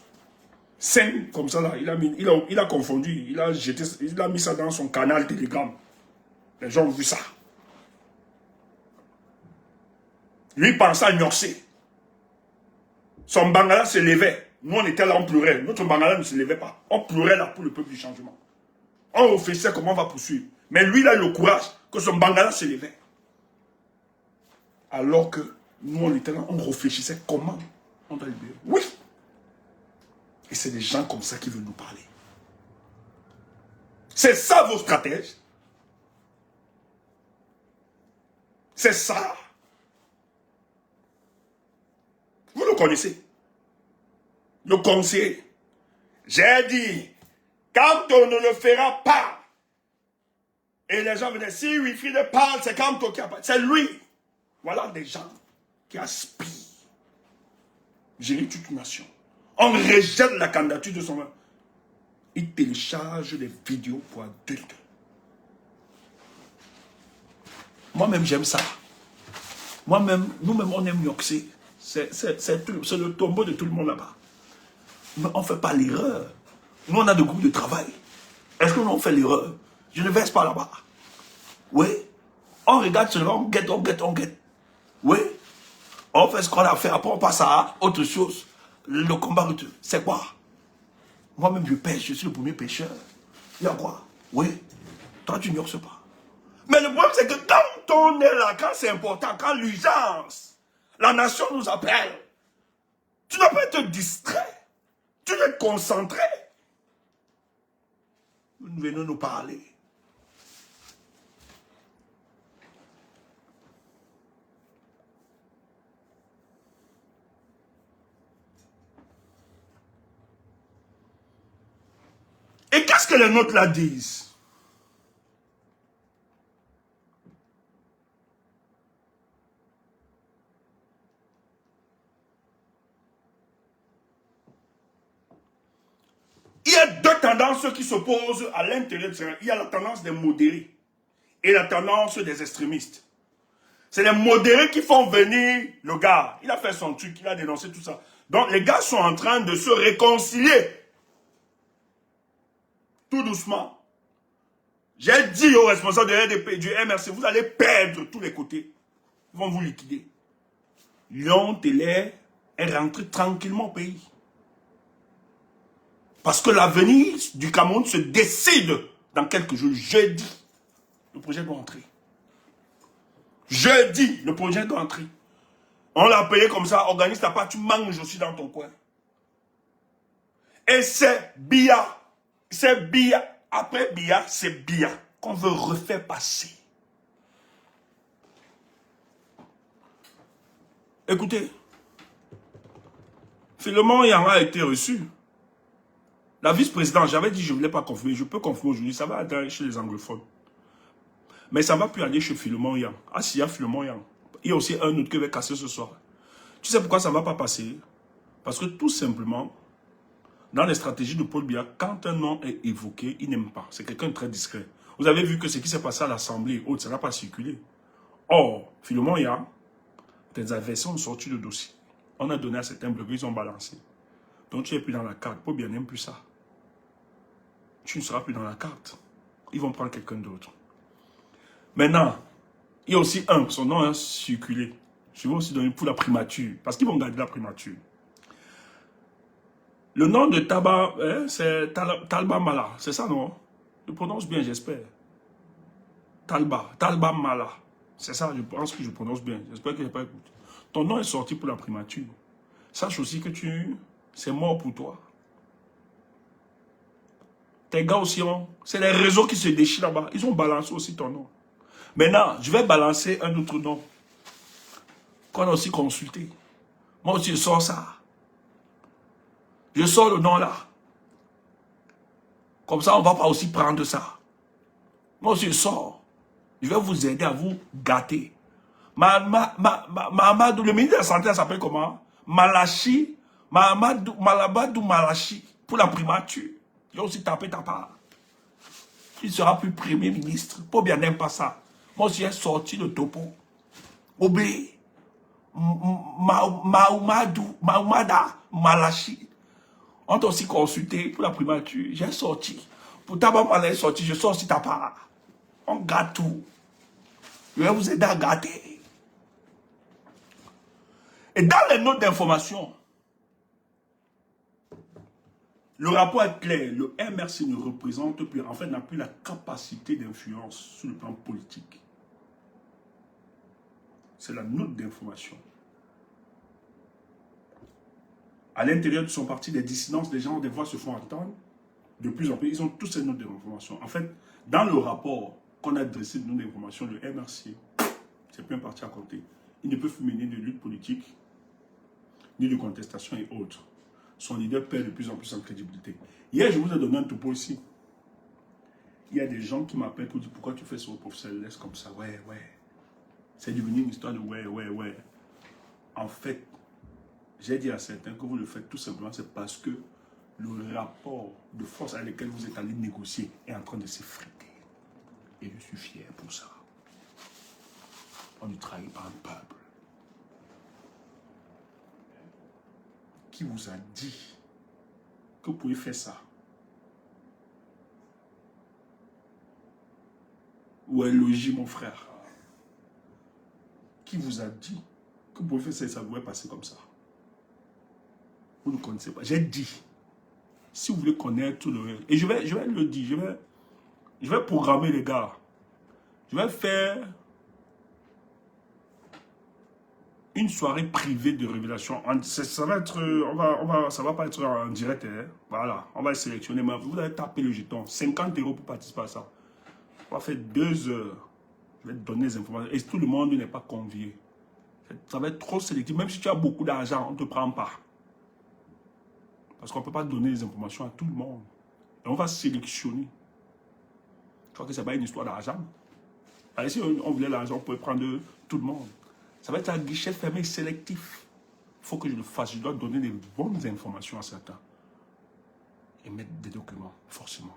5 comme ça là, il a confondu, il a mis ça dans son canal Telegram. Les gens ont vu ça. Lui pensait à gnoxer. Son bangala se levait. Nous, on était là, on pleurait. Notre bangala ne se levait pas. On pleurait là pour le peuple du changement. On réfléchissait comment on va poursuivre. Mais lui, il a eu le courage que son bangala se levait. Alors que nous, on était là, on réfléchissait comment on doit libérer. Oui. Et c'est des gens comme ça qui veulent nous parler. C'est ça vos stratèges. C'est ça. Vous le connaissez. Le conseiller. J'ai dit, quand on ne le fera pas, et les gens me disent, si Wilfried parle, c'est quand toi qui a parlé. C'est lui. Voilà des gens qui aspirent gérer toute une nation. On rejette la candidature de son... Il télécharge les vidéos pour adultes. Moi-même, j'aime ça. Moi-même, nous-mêmes, on aime yoxer. C'est le tombeau de tout le monde là-bas. Mais on ne fait pas l'erreur. Nous, on a des groupes de travail. Est-ce que nous, on fait l'erreur? Je ne verse pas là-bas. Oui. On regarde seulement, on guette. Oui. On fait ce qu'on a fait, après on passe à autre chose. Le combat, c'est quoi? Moi-même, je pêche, je suis le premier pêcheur. Il y a quoi? Oui. Toi, tu n'ignores pas. Mais le problème, c'est que quand on est là, quand c'est important, quand l'urgence, la nation nous appelle, tu ne dois pas être distrait. Tu dois être concentré. Nous venons nous parler. Et qu'est-ce que les nôtres là disent? Il y a deux tendances qui s'opposent à l'intérieur de Sénégal. Il y a la tendance des modérés et la tendance des extrémistes. C'est les modérés qui font venir le gars. Il a fait son truc, il a dénoncé tout ça. Donc les gars sont en train de se réconcilier. Tout doucement. J'ai dit aux responsables de RDP, du MRC, vous allez perdre tous les côtés. Ils vont vous liquider. Lyon Télé est rentré tranquillement au pays. Parce que l'avenir du Cameroun se décide dans quelques jours. Jeudi, le projet doit entrer. Jeudi, le projet doit entrer. On l'a payé comme ça, organise ta part, tu manges aussi dans ton coin. Et c'est Bia. C'est Bia. Après Bia, c'est Bia qu'on veut refaire passer. Écoutez, Philemon Yang a été reçu. La vice-présidente, j'avais dit je ne voulais pas confirmer. Je peux confirmer aujourd'hui, ça va aller chez les anglophones. Mais ça ne va plus aller chez Philemon Yang. Ah si, il y a Philemon Yang. Il y a aussi un autre qui va casser ce soir. Tu sais pourquoi ça ne va pas passer? Parce que tout simplement, dans les stratégies de Paul Biya, quand un nom est évoqué, il n'aime pas. C'est quelqu'un de très discret. Vous avez vu que ce qui s'est passé à l'Assemblée, ça n'a pas circulé. Or, Philemon Yang, tes adversaires ont sorti le dossier. On a donné à certains blogueurs, ils ont balancé. Donc tu n'es plus dans la carte. Paul Biya n'aime plus ça. Tu ne seras plus dans la carte. Ils vont prendre quelqu'un d'autre. Maintenant, il y a aussi son nom a circulé. Je vais aussi donner pour la primature. Parce qu'ils vont garder la primature. Le nom de Taba, c'est Talba Mala. C'est ça, non? Je prononce bien, j'espère. Talba Mala. C'est ça, je pense que je prononce bien. J'espère que je n'ai pas écouté. Ton nom est sorti pour la primature. Sache aussi que c'est mort pour toi. Tes gars aussi, c'est les réseaux qui se déchirent là-bas. Ils ont balancé aussi ton nom. Maintenant, je vais balancer un autre nom qu'on a aussi consulté. Moi aussi, je sors ça. Je sors le nom là. Comme ça, on ne va pas aussi prendre ça. Moi aussi, je sors. Je vais vous aider à vous gâter. Mahamadou, le ministre de la Santé, elle s'appelle comment? Malachi. Malabadou Malachi. Pour la primature. J'ai aussi tapé ta part. Tu ne seras plus premier ministre. Pour bien n'aime pas ça. Moi aussi, j'ai sorti le topo. Obé. Mahamadou Malachi. On t'a aussi consulté pour la primature. J'ai sorti. Pour Taba Mala sorti, je sors aussi ta part. On gâte tout. Je vais vous aider à gâter. Et dans les notes d'information, le rapport est clair. Le MRC ne représente plus, en fait, n'a plus la capacité d'influence sur le plan politique. C'est la note d'information. À l'intérieur de son parti, des dissidences, des gens, des voix se font entendre. De plus en plus, ils ont tous ces notes d'information. En fait, dans le rapport qu'on a dressé de notes d'information, le MRC, c'est plus un parti à compter. Il ne peut mener de lutte politique, ni de contestation et autres. Son leader perd de plus en plus en crédibilité. Hier, je vous ai donné un topo ici. Il y a des gens qui m'appellent pour dire pourquoi tu fais ça au professeur Laisse comme ça. Ouais. C'est devenu une histoire de ouais. En fait, j'ai dit à certains que vous le faites tout simplement, c'est parce que le rapport de force avec lequel vous êtes allé négocier est en train de s'effriter. Et je suis fier pour ça. On ne trahit pas un peuple. Qui vous a dit que vous pouvez faire ça? Où est le logis, mon frère? Qui vous a dit que vous pouvez faire ça et ça pouvait passer comme ça? Vous ne connaissez pas. J'ai dit, si vous voulez connaître tout le reste, et je vais le dire, je vais programmer les gars. Je vais faire une soirée privée de révélation. Ça va être, ça va pas être en direct. Hein. Voilà, on va sélectionner. Mais vous allez taper le jeton. 50 € pour participer à ça. On va faire 2 heures. Je vais te donner les informations. Et tout le monde n'est pas convié. Ça va être trop sélectif. Même si tu as beaucoup d'argent, on ne te prend pas. Parce qu'on ne peut pas donner les informations à tout le monde. Et on va sélectionner. Je crois que ce n'est pas une histoire d'argent. Allez, si on voulait l'argent, on pouvait prendre tout le monde. Ça va être un guichet fermé sélectif. Il faut que je le fasse. Je dois donner des bonnes informations à certains. Et mettre des documents, forcément.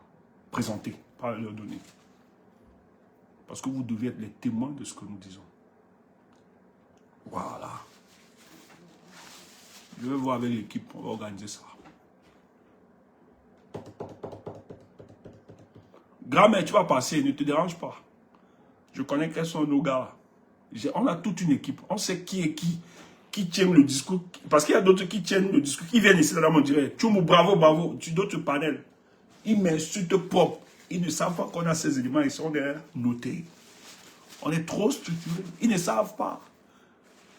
Présenter, pas leur donner. Parce que vous devez être les témoins de ce que nous disons. Voilà. Je vais voir avec l'équipe, on va organiser ça. Grand-mère, tu vas passer, ne te dérange pas. Je connais quels sont nos gars. On a toute une équipe. On sait qui est qui tient le discours. Parce qu'il y a d'autres qui tiennent le discours. Qui viennent ici, là, on dirait, Tchoumou, bravo, bravo. Tu d'autres panels. Ils m'insultent propre. Ils ne savent pas qu'on a ces éléments. Ils sont derrière notés. On est trop structurés. Ils ne savent pas.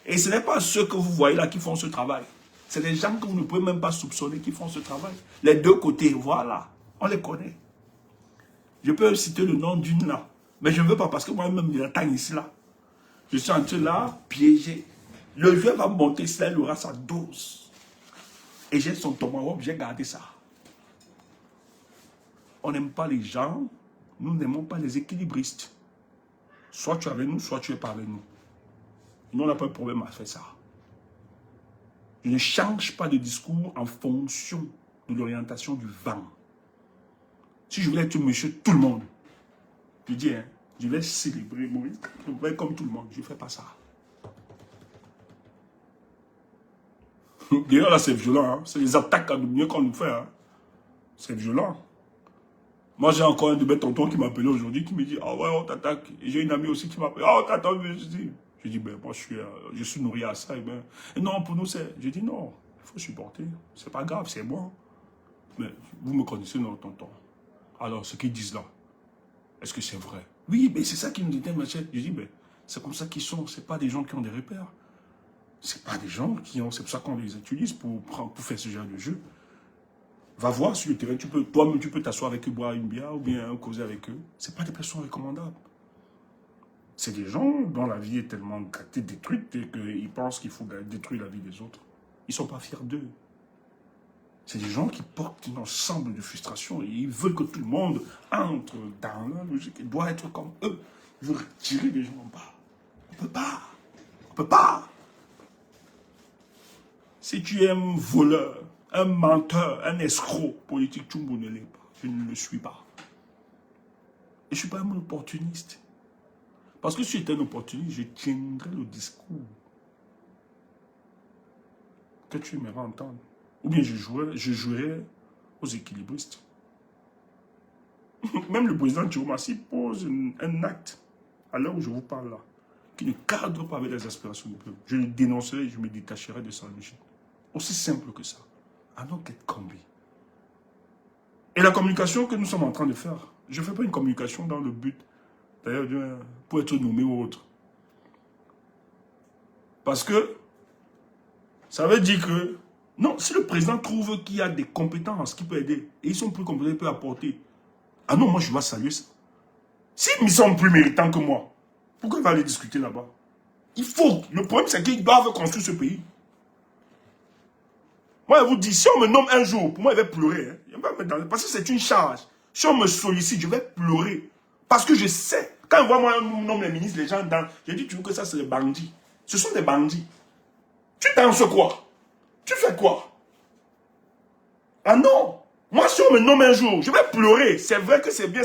Et ce n'est pas ceux que vous voyez là qui font ce travail. C'est les gens que vous ne pouvez même pas soupçonner qui font ce travail. Les deux côtés, voilà. On les connaît. Je peux citer le nom d'une là. Mais je ne veux pas parce que moi-même, il attend ici là. Je suis en train là, piégé. Le jeu va monter, cela il aura sa dose. Et j'ai son tomahawk, j'ai gardé ça. On n'aime pas les gens, nous n'aimons pas les équilibristes. Soit tu es avec nous, soit tu es pas avec nous. Nous, on n'a pas de problème à faire ça. Je ne change pas de discours en fonction de l'orientation du vent. Si je voulais être monsieur tout le monde, je dis, hein, je vais célébrer Moïse comme tout le monde. Je ne fais pas ça. D'ailleurs, là, c'est violent. Hein? C'est les attaques à mieux qu'on nous fait. Hein? C'est violent. Moi, j'ai encore un de mes tontons qui m'a appelé aujourd'hui, qui me dit, ah ouais, on t'attaque. Et j'ai une amie aussi qui m'a appelé, ah, on t'attaque. Je dis, ben, moi, je suis nourri à ça. Et non, pour nous, c'est... Je dis, non, il faut supporter. C'est pas grave, c'est bon. Mais vous me connaissez, non, tonton. Alors, ce qu'ils disent là, est-ce que c'est vrai? Oui, mais c'est ça qui nous dit, machin. Je dis, ben, c'est comme ça qu'ils sont. C'est pas des gens qui ont des repères. C'est pas des gens qui ont... C'est pour ça qu'on les utilise pour faire ce genre de jeu. Va voir sur le terrain. Toi-même, tu peux t'asseoir avec eux, boire une bière ou bien causer avec eux. C'est pas des personnes recommandables. C'est des gens dont la vie est tellement gâtée, détruite, et qu'ils pensent qu'il faut détruire la vie des autres. Ils ne sont pas fiers d'eux. C'est des gens qui portent un ensemble de frustration et ils veulent que tout le monde entre dans leur logique. Il doit être comme eux. Ils veulent retirer les gens en bas. On ne peut pas. On ne peut pas. Si tu es un voleur, un menteur, un escroc politique, tu ne l'es pas. Je ne le suis pas. Et je ne suis pas un opportuniste. Parce que si j'étais un opportuniste, je tiendrais le discours que tu aimerais entendre. Ou bien je jouerais aux équilibristes. Même le président Diomassi pose un acte, à l'heure où je vous parle là, qui ne cadre pas avec les aspirations du peuple. Je le dénoncerai et je me détacherai de sa logique. Aussi simple que ça. À non qu'être combi. Et la communication que nous sommes en train de faire, je ne fais pas une communication dans le but, d'ailleurs, pour être nommé ou autre. Parce que ça veut dire que, non, si le président trouve qu'il y a des compétences qui peuvent aider, et ils sont plus compétents, ils peuvent apporter. Ah non, moi je dois saluer ça. S'ils sont plus méritants que moi, pourquoi il va aller discuter là-bas? Il faut. Le problème, c'est qu'ils doivent construire ce pays. Moi, je vous dis, si on me nomme un jour, pour moi, il va pleurer. Hein. Parce que c'est une charge. Si on me sollicite, je vais pleurer. Parce que je sais. Quand on voit moi, on nomme les ministres, les gens dansent. Je dis toujours que ça, c'est des bandits. Ce sont des bandits. Tu danses quoi? Tu fais quoi? Ah non! Moi, si on me nomme un jour, je vais pleurer. C'est vrai que c'est bien,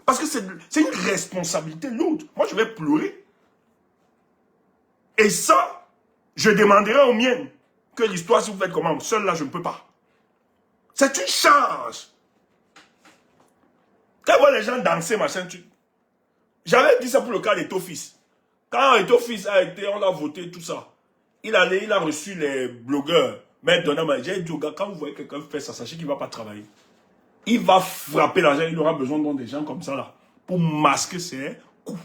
parce que c'est une responsabilité lourde. Moi, je vais pleurer. Et ça, je demanderai aux miens que l'histoire, si vous faites comment, seul là, je ne peux pas. C'est une charge. Quand on voit les gens danser, machin, j'avais dit ça pour le cas d'Etofis. Quand Etofis a été, on a voté, tout ça, il a reçu les blogueurs. Mais j'ai dit au gars, quand vous voyez quelqu'un faire ça, sachez qu'il ne va pas travailler. Il va frapper l'argent, il aura besoin des gens comme ça là, pour masquer ses coups.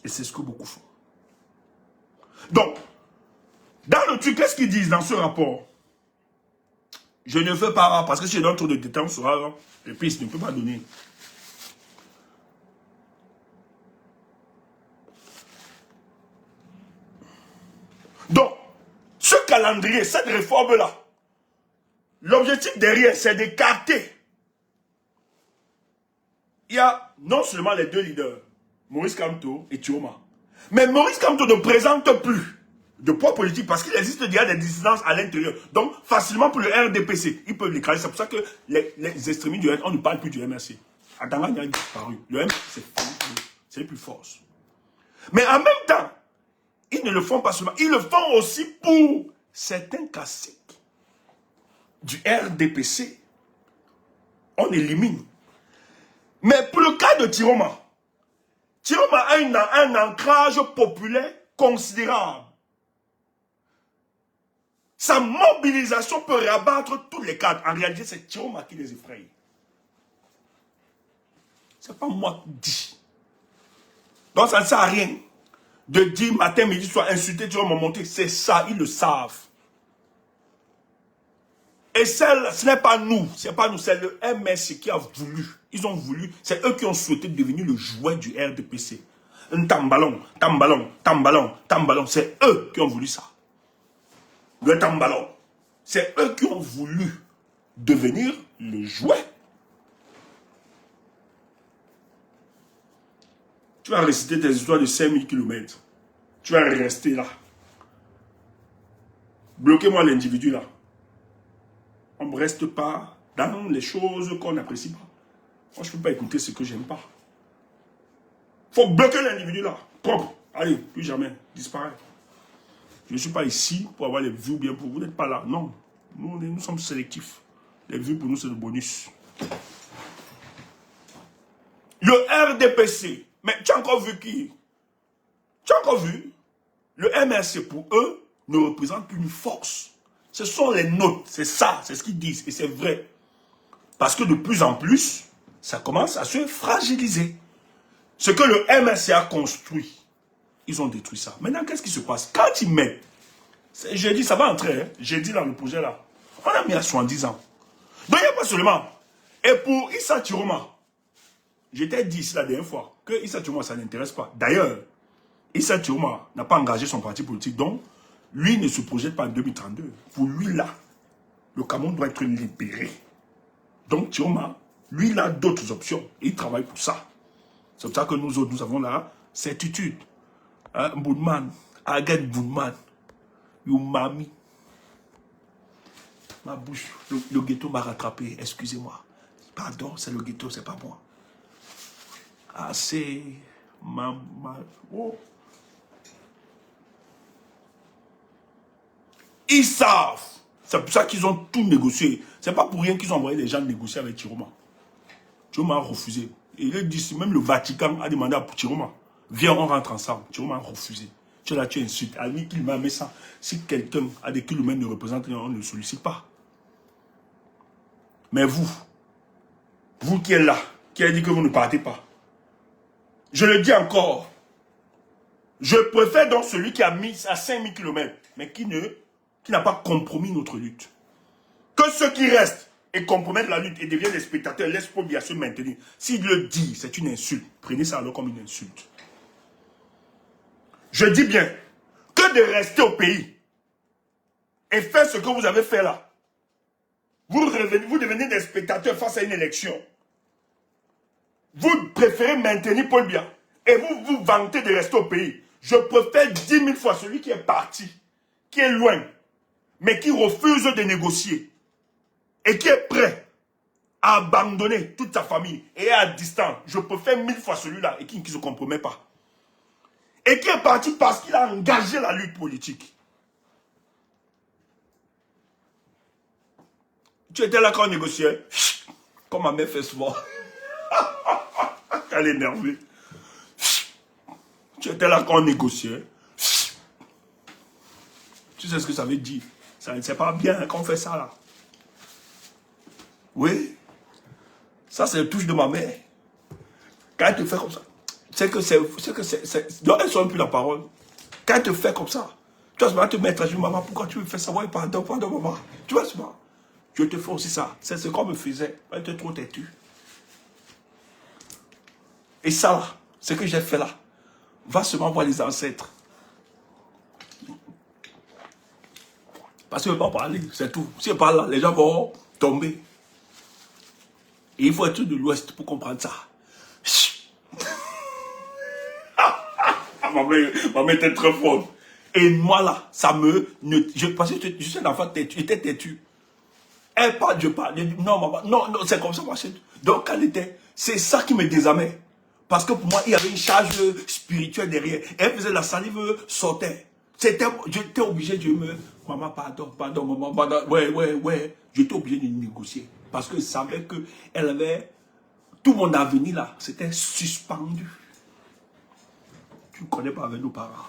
Et c'est ce que beaucoup font. Donc, dans le truc, qu'est-ce qu'ils disent dans ce rapport? Je ne veux pas, parce que si je donne trop de détails, on saura, le pays ne peut pas donner. Donc, ce calendrier, cette réforme-là, l'objectif derrière, c'est d'écarter. Il y a non seulement les deux leaders, Maurice Kamto et Thioma, mais Maurice Kamto ne présente plus de poids politique parce qu'il existe déjà des dissidences à l'intérieur. Donc, facilement pour le RDPC, ils peuvent l'écraser. C'est pour ça que les extrémistes du RN, on ne parle plus du MRC. Atangana a disparu. Le MRC, c'est les plus forces. Mais en même temps, ils ne le font pas seulement, ils le font aussi pour certains caciques du RDPC. On élimine. Mais pour le cas de Thioma, Thioma a un ancrage populaire considérable. Sa mobilisation peut rabattre tous les cadres. En réalité, c'est Thioma qui les effraie. Ce n'est pas moi qui dis. Donc ça ne sert à rien de dire matin, midi, soir, insulter, tu vas me monter. C'est ça, ils le savent. Et ce n'est pas nous, c'est le MSC qui a voulu. Ils ont voulu, c'est eux qui ont souhaité devenir le jouet du RDPC. Un tambalon, tambalon, tambalon, tambalon, c'est eux qui ont voulu ça. Le tambalon, c'est eux qui ont voulu devenir le jouet. Tu vas réciter tes histoires de 5000 km. Tu vas rester là. Bloquez-moi l'individu là. On ne reste pas dans les choses qu'on n'apprécie pas. Moi, je ne peux pas écouter ce que j'aime pas. Il faut bloquer l'individu là. Propre. Allez, plus jamais. Disparaît. Je ne suis pas ici pour avoir les vues bien pour vous. Vous n'êtes pas là. Non. Nous sommes sélectifs. Les vues pour nous, c'est le bonus. Le RDPC. Mais tu as encore vu qui? Tu as encore vu? Le MRC pour eux ne représente plus une force. Ce sont les nôtres, c'est ça, c'est ce qu'ils disent, et c'est vrai. Parce que de plus en plus, ça commence à se fragiliser. Ce que le MRC a construit, ils ont détruit ça. Maintenant, qu'est-ce qui se passe? Quand ils mettent, j'ai dit, ça va entrer, hein? J'ai dit dans le projet là, on a mis à 70 ans. Donc il n'y a pas seulement. Et pour Issa Thioma, j'étais dit ici la dernière fois, que Issa Thioma, ça n'intéresse pas. D'ailleurs, Issa Thioma n'a pas engagé son parti politique, donc lui ne se projette pas en 2032. Pour lui, là, le Cameroun doit être libéré. Donc, Thioma, lui, il a d'autres options. Il travaille pour ça. C'est pour ça que nous autres, nous avons la certitude. Boudman, Agat Boudman, Youmami. Ma bouche, le ghetto m'a rattrapé, excusez-moi. Pardon, c'est le ghetto, c'est pas moi. Ah, c'est... Oh. Ils savent. C'est pour ça qu'ils ont tout négocié. C'est pas pour rien qu'ils ont envoyé les gens négocier avec Thioma. Thioma a refusé. Et il est dit, même le Vatican a demandé à Thioma, viens, on rentre ensemble. Thioma a refusé. Tu es là, tu insultes. À lui qu'il m'a mis ça. Si quelqu'un a des kilomètres ne représente rien, on ne le sollicite pas. Mais vous qui êtes là, qui avez dit que vous ne partez pas, je le dis encore, je préfère donc celui qui a mis à 5000 km, mais qui n'a pas compromis notre lutte. Que ceux qui restent et compromettent la lutte et deviennent des spectateurs laissent pour bien se maintenir. S'il le dit, c'est une insulte. Prenez ça alors comme une insulte. Je dis bien que de rester au pays et faire ce que vous avez fait là. Vous devenez des spectateurs face à une élection. Vous préférez maintenir Paul Biya et vous vous vantez de rester au pays. Je préfère 10 000 fois celui qui est parti, qui est loin, mais qui refuse de négocier et qui est prêt à abandonner toute sa famille et à distance. Je préfère 1000 fois celui-là et qui ne se compromet pas. Et qui est parti parce qu'il a engagé la lutte politique. Tu étais là quand on négociait, comme ma mère fait souvent. Elle est énervée. Tu étais là quand on négociait. Tu sais ce que ça veut dire? C'est pas bien qu'on fait ça là. Oui. Ça c'est le touche de ma mère. Quand elle te fait comme ça. c'est que c'est... Donc, elles n'ont plus la parole. Quand elle te fait comme ça, tu vas te mettre à dire, maman, pourquoi tu me fais ça? Ouais, pardon, maman. Tu vois, c'est pas. Je te fais aussi ça. C'est ce qu'on me faisait. Elle était trop têtue. Et ça, là, ce que j'ai fait là, va seulement voir les ancêtres. Parce que je ne veux pas parler, c'est tout. Si je parle là, les gens vont tomber. Et il faut être de l'Ouest pour comprendre ça. Ma mère était très forte. Et moi là, ça me... parce que je suis un enfant têtu, j'étais têtu. Elle parle, je parle. Je dis, non, maman, non, c'est comme ça, ma chérie. Donc, elle était... C'est ça qui me désarmait. Parce que pour moi, il y avait une charge spirituelle derrière. Elle faisait la salive sortait. J'étais obligé de me... Maman, pardon, maman, pardon. Ouais. J'étais obligé de négocier. Parce que je savais qu'elle avait... Tout mon avenir là, c'était suspendu. Tu ne connais pas avec nos parents.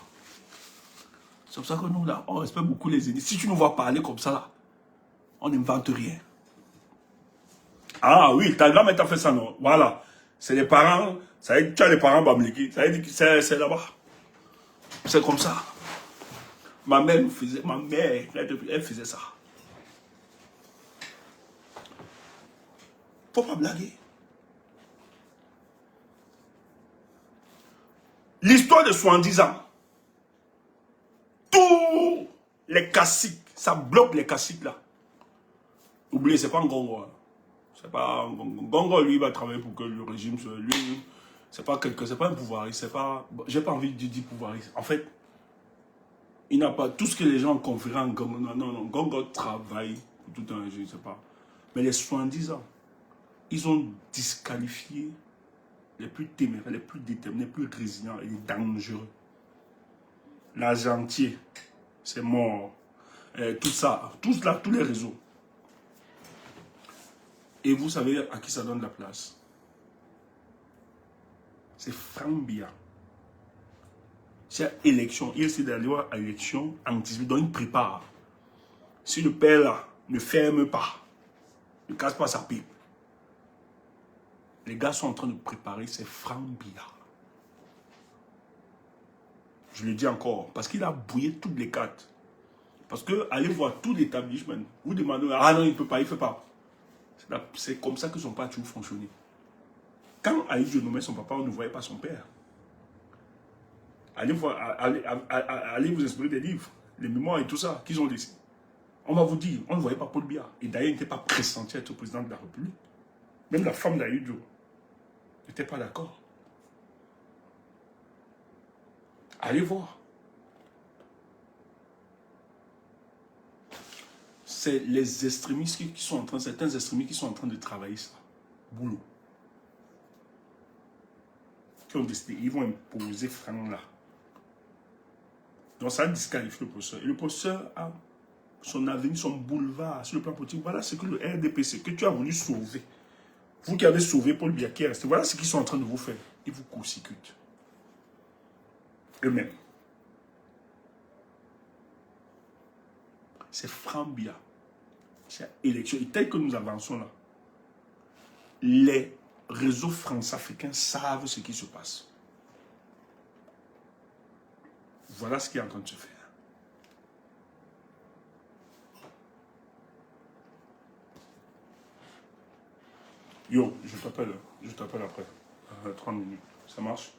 C'est pour ça que nous là, on respecte beaucoup les aînés. Si tu nous vois parler comme ça là, on n'invente rien. Ah oui, ta grand-mère t'a fait ça, non? Voilà. C'est les parents, ça veut dire, tu as les parents bamliki, ça veut dire que c'est là-bas. C'est comme ça. Ma mère, elle faisait ça. Faut pas blaguer. L'histoire de 70 ans. Tous les caciques, ça bloque les caciques là. Oubliez, c'est pas un Gongo. Hein. C'est pas un Gongo, lui, va travailler pour que le régime soit lui. C'est pas un pouvoiriste, c'est pas. J'ai pas envie de dire pouvoiriste. En fait, il n'a pas tout ce que les gens confient en Gongo. Non. Gongo travaille pour tout un régime, je sais pas. Mais les 70 ans, ils ont disqualifié les plus téméraires, les plus déterminés, les plus résilients et les dangereux. L'Argentier, c'est mort. Tout ça, tous les réseaux. Et vous savez à qui ça donne la place? C'est Franck Biya. C'est élection. Il essaie d'aller à l'élection anticipée. Donc il prépare. Si le père là ne ferme pas, ne casse pas sa pipe, les gars sont en train de préparer. C'est Franck Biya. Je le dis encore, parce qu'il a brouillé toutes les cartes. Parce que allez voir tout l'établissement, vous demandez, ah non, il ne peut pas, il ne fait pas. C'est comme ça que son père a toujours fonctionné. Quand Aïdjo nommait son papa, on ne voyait pas son père. Allez vous inspirer des livres, les mémoires et tout ça qu'ils ont laissés. On va vous dire, on ne voyait pas Paul Biya. Et d'ailleurs, il n'était pas pressenti à être président de la République. Même la femme d'Aïdjo n'était pas d'accord. Allez voir. C'est les extrémistes qui sont en train, certains extrémistes qui sont en train de travailler ça. Boulot. Qui ont décidé, ils vont imposer Franck là. Donc ça disqualifie le professeur. Et le professeur a son avenir, son boulevard sur le plan politique. Voilà ce que le RDPC, que tu as voulu sauver. Vous qui avez sauvé Paul Biya qui est resté, voilà ce qu'ils sont en train de vous faire. Ils vous court-circuitent. Eux-mêmes. C'est Franck Biya. C'est élection. Et tel que nous avançons là, les réseaux france-africains savent ce qui se passe. Voilà ce qui est en train de se faire. Yo, je t'appelle après. 30 minutes. Ça marche?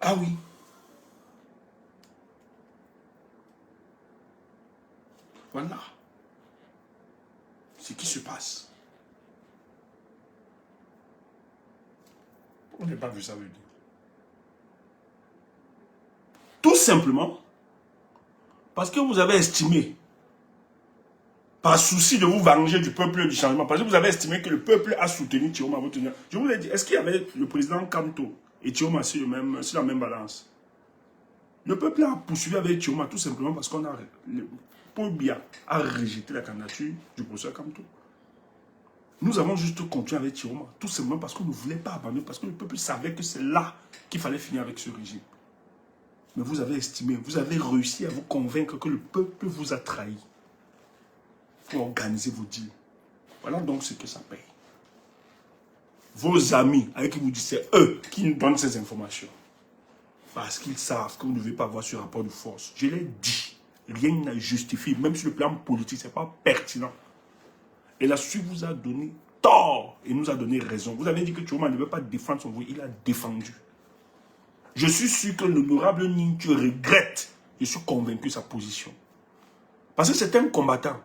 Ah oui. Voilà. Ce qui se passe. On n'est pas vu ça veut dire. Tout simplement parce que vous avez estimé, par souci de vous venger du peuple du changement, parce que vous avez estimé que le peuple a soutenu Thioma. Je vous l'ai dit, est-ce qu'il y avait le président Kamto et Thioma sur la même balance? Le peuple a poursuivi avec Thioma tout simplement parce qu'on a... Paul Biya a rejeté la candidature du professeur Kamto. Nous avons juste continué avec Thioma, tout simplement parce qu'on ne voulait pas abandonner, parce que le peuple savait que c'est là qu'il fallait finir avec ce régime. Mais vous avez estimé, vous avez réussi à vous convaincre que le peuple vous a trahi. Pour organiser vos deals. Voilà donc ce que ça paye. vos amis, avec qui vous dites, c'est eux qui nous donnent ces informations. Parce qu'ils savent que vous ne devez pas avoir ce rapport de force. Je l'ai dit, rien n'a justifié, même sur le plan politique, ce n'est pas pertinent. Et la suite vous a donné tort et nous a donné raison. Vous avez dit que Tchoma ne veut pas défendre son voix, il a défendu. Je suis sûr que l'honorable Nintu regrette, je suis convaincu de sa position. Parce que c'est un combattant.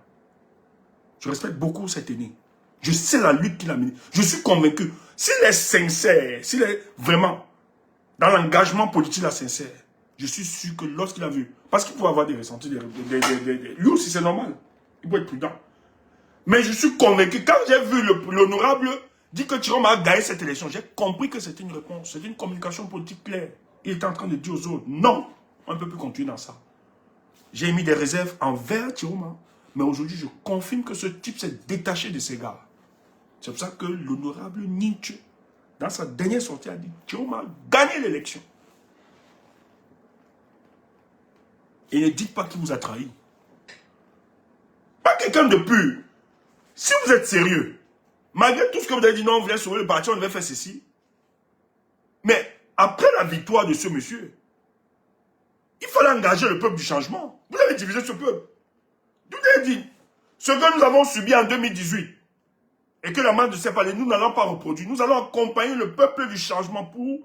Je respecte beaucoup cet aîné. Je sais la lutte qu'il a menée. Je suis convaincu. S'il est sincère, s'il est vraiment dans l'engagement politique là sincère, je suis sûr que lorsqu'il a vu, parce qu'il peut avoir des ressentis, lui aussi c'est normal, il peut être prudent. Mais je suis convaincu, quand j'ai vu l'honorable dire que Tchiroma a gagné cette élection, j'ai compris que c'était une réponse, c'était une communication politique claire. Il était en train de dire aux autres, non, on ne peut plus continuer dans ça. J'ai émis des réserves envers Tchiroma, mais aujourd'hui je confirme que ce type s'est détaché de ses gars. C'est pour ça que l'honorable Nintu, dans sa dernière sortie, a dit Tchiroma a gagné l'élection. Et ne dites pas qu'il vous a trahi. Pas quelqu'un de pur. Si vous êtes sérieux, malgré tout ce que vous avez dit, non, on voulait sauver le parti, on devait faire ceci. Mais après la victoire de ce monsieur, il fallait engager le peuple du changement. Vous avez divisé ce peuple. Tout est dit. Ce que nous avons subi en 2018, et que la main ne sait pas, nous n'allons pas reproduire. Nous allons accompagner le peuple du changement pour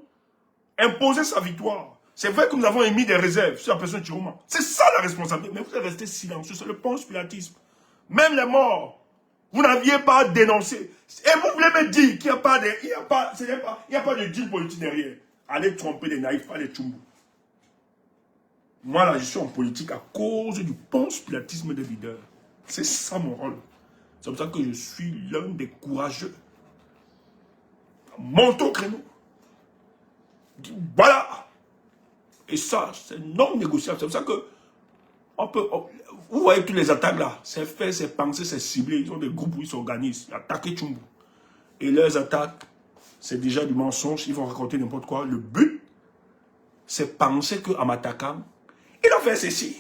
imposer sa victoire. C'est vrai que nous avons émis des réserves sur la personne de Tchiroma. C'est ça la responsabilité. Mais vous êtes resté silencieux. C'est le ponce-pilatisme. Même les morts, vous n'aviez pas dénoncé. Et vous voulez me dire qu'il n'y a pas de deal politique derrière. Allez tromper les naïfs, pas les tchoumous. Moi là, je suis en politique à cause du ponce-pilatisme des leaders. C'est ça mon rôle. C'est pour ça que je suis l'un des courageux. Monte au créneau. Voilà. Et ça, c'est non négociable. C'est pour ça que vous voyez tous les attaques là. C'est fait, c'est pensé, c'est ciblé. Ils ont des groupes où ils s'organisent. Attaquer Tchumbu. Et leurs attaques, c'est déjà du mensonge. Ils vont raconter n'importe quoi. Le but, c'est penser qu'en m'attaquant, il a fait ceci.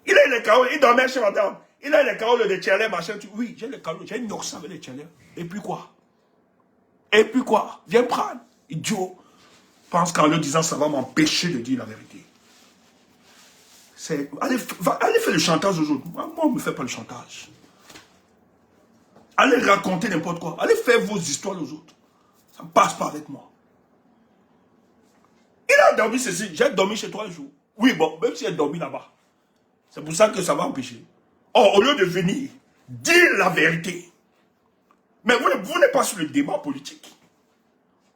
Il a eu les carreaux, il dormait chez madame. Il a eu les carreaux de Tchèlè, machin. Oui, j'ai les carreaux, j'ai une ours avec les Tchèlè. Et puis quoi? Et puis quoi? Viens prendre. Idiot. Pense qu'en le disant, ça va m'empêcher de dire la vérité. Allez faire le chantage aux autres. Moi, on ne me fait pas le chantage. Allez raconter n'importe quoi. Allez faire vos histoires aux autres. Ça ne passe pas avec moi. Il a dormi ceci. J'ai dormi chez toi un jour. Oui, bon, même si j'ai dormi là-bas. C'est pour ça que ça va empêcher. Or, au lieu de venir dire la vérité, mais vous n'êtes pas sur le débat politique.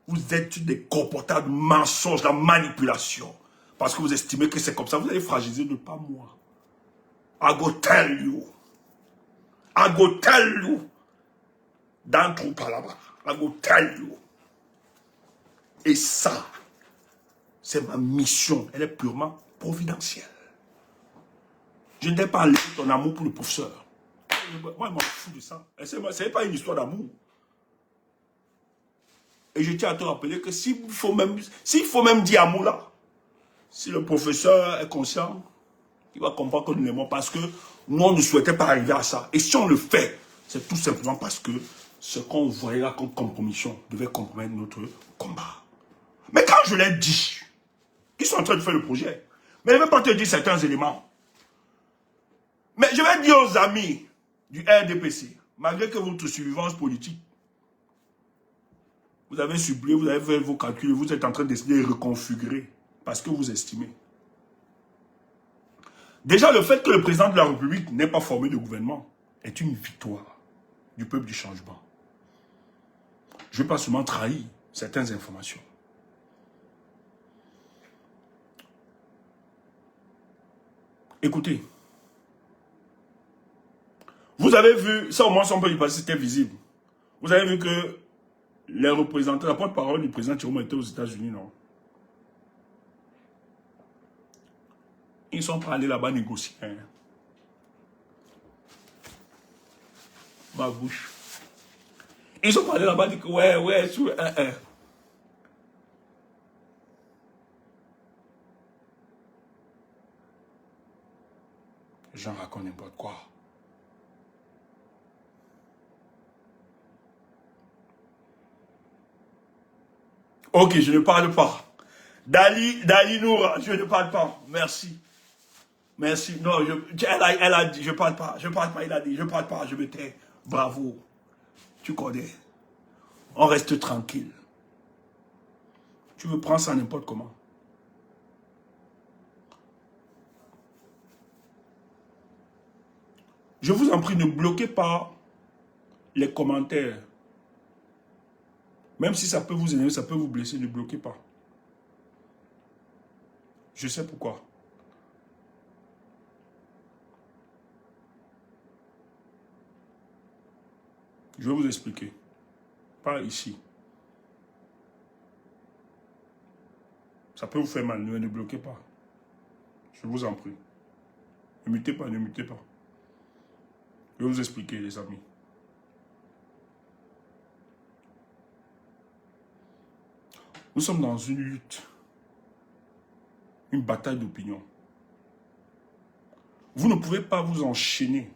Vous êtes des comportables mensonges, la manipulation. Parce que vous estimez que c'est comme ça. Vous allez fragiliser de pas moi. I go tell you. I go tell you. Dans tout par là-bas. I go tell you. Et ça, c'est ma mission. Elle est purement providentielle. Je n'ai pas enlevé ton amour pour le professeur. Moi, je m'en fous de ça. Ce n'est pas une histoire d'amour. Et je tiens à te rappeler que s'il faut même dire amour là, si le professeur est conscient, il va comprendre que nous l'aimons parce que nous, on ne souhaitait pas arriver à ça. Et si on le fait, c'est tout simplement parce que ce qu'on voyait là comme compromission devait compromettre notre combat. Mais quand je l'ai dit, ils sont en train de faire le projet, mais je ne vais pas te dire certains éléments. Mais je vais dire aux amis du RDPC, malgré que votre survivance politique, vous avez sublé, vous avez fait vos calculs, vous êtes en train d'essayer de reconfigurer parce que vous estimez. Déjà, le fait que le président de la République n'ait pas formé de gouvernement est une victoire du peuple du changement. Je ne vais pas seulement trahir certaines informations. Écoutez, vous avez vu, ça au moins on peut y passer, c'était visible. Vous avez vu que les représentants, la porte-parole du président Tchiroma était aux États-Unis, non? Ils ne sont pas allés là-bas négocier. Hein. Ma bouche. Ils sont pas allés là-bas dire que ouais, sur Les gens racontent n'importe quoi. Ok, je ne parle pas. Dali Noura, je ne parle pas. Merci. Merci. Non, elle a dit, je parle pas. Je parle pas, il a dit, je parle pas, je me tais. Bravo. Tu connais. On reste tranquille. Tu veux prendre ça n'importe comment. Je vous en prie, ne bloquez pas les commentaires. Même si ça peut vous énerver, ça peut vous blesser, ne bloquez pas. Je sais pourquoi. Je vais vous expliquer. Pas ici. Ça peut vous faire mal, ne bloquez pas. Je vous en prie. Ne mutez pas, ne mutez pas. Je vais vous expliquer, les amis. Nous sommes dans une lutte. Une bataille d'opinion. Vous ne pouvez pas vous enchaîner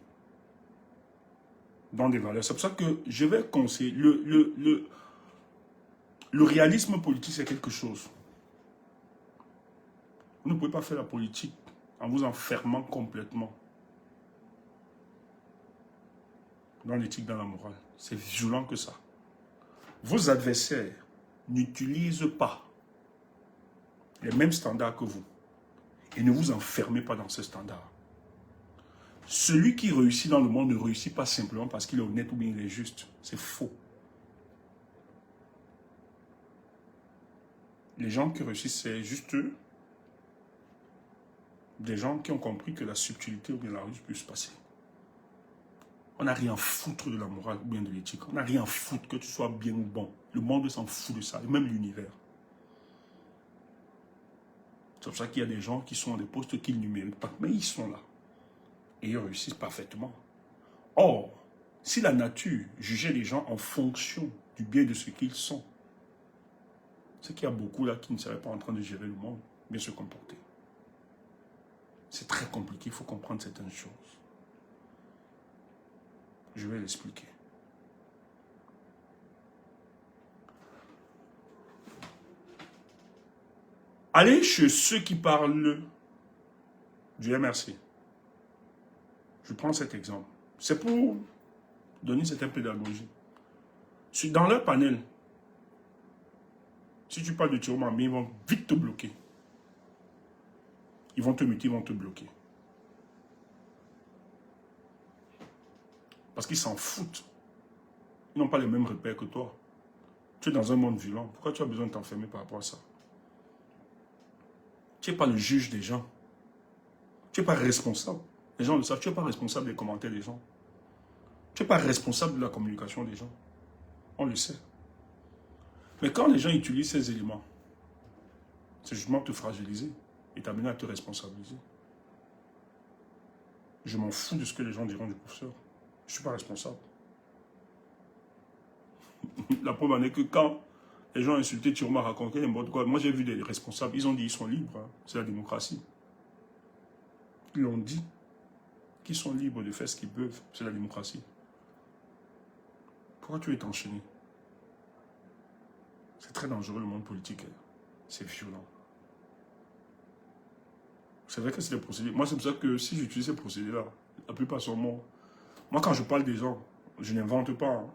dans des valeurs. C'est pour ça que je vais conseiller. Le réalisme politique, c'est quelque chose. Vous ne pouvez pas faire la politique en vous enfermant complètement dans l'éthique, dans la morale. C'est violent que ça. Vos adversaires n'utilisent pas les mêmes standards que vous. Et ne vous enfermez pas dans ces standards. Celui qui réussit dans le monde ne réussit pas simplement parce qu'il est honnête ou bien il est juste. C'est faux. Les gens qui réussissent, c'est juste des gens qui ont compris que la subtilité ou bien la ruse peut se passer. On n'a rien à foutre de la morale ou bien de l'éthique. On n'a rien à foutre que tu sois bien ou bon. Le monde s'en fout de ça, et même l'univers. C'est pour ça qu'il y a des gens qui sont à des postes qu'ils ne méritent pas. Mais ils sont là. Et ils réussissent parfaitement. Or, si la nature jugeait les gens en fonction du bien de ce qu'ils sont, c'est qu'il y a beaucoup là qui ne seraient pas en train de gérer le monde, bien se comporter. C'est très compliqué, il faut comprendre certaines choses. Je vais l'expliquer. Allez chez ceux qui parlent du MRC. Je prends cet exemple. C'est pour donner cette pédagogie. Dans leur panel, si tu parles de Tiroma, ils vont vite te bloquer. Ils vont te muter, ils vont te bloquer. Parce qu'ils s'en foutent. Ils n'ont pas les mêmes repères que toi. Tu es dans un monde violent. Pourquoi tu as besoin de t'enfermer par rapport à ça? Tu n'es pas le juge des gens. Tu n'es pas responsable. Les gens le savent. Tu n'es pas responsable des commentaires des gens. Tu n'es pas responsable de la communication des gens. On le sait. Mais quand les gens utilisent ces éléments, c'est justement te fragiliser et t'amener à te responsabiliser. Je m'en fous de ce que les gens diront du professeur. Je ne suis pas responsable. La preuve en est que quand les gens insultaient Tiroma, racontaient n'importe quoi, moi j'ai vu des responsables, ils ont dit qu'ils sont libres. Hein. C'est la démocratie. Ils ont dit qu'ils sont libres de faire ce qu'ils peuvent. C'est la démocratie. Pourquoi tu es enchaîné? C'est très dangereux le monde politique. Hein. C'est violent. C'est vrai que c'est des procédés. Moi, c'est pour ça que si j'utilise ces procédés-là, la plupart sont morts. Moi, quand je parle des gens, je n'invente pas. Hein.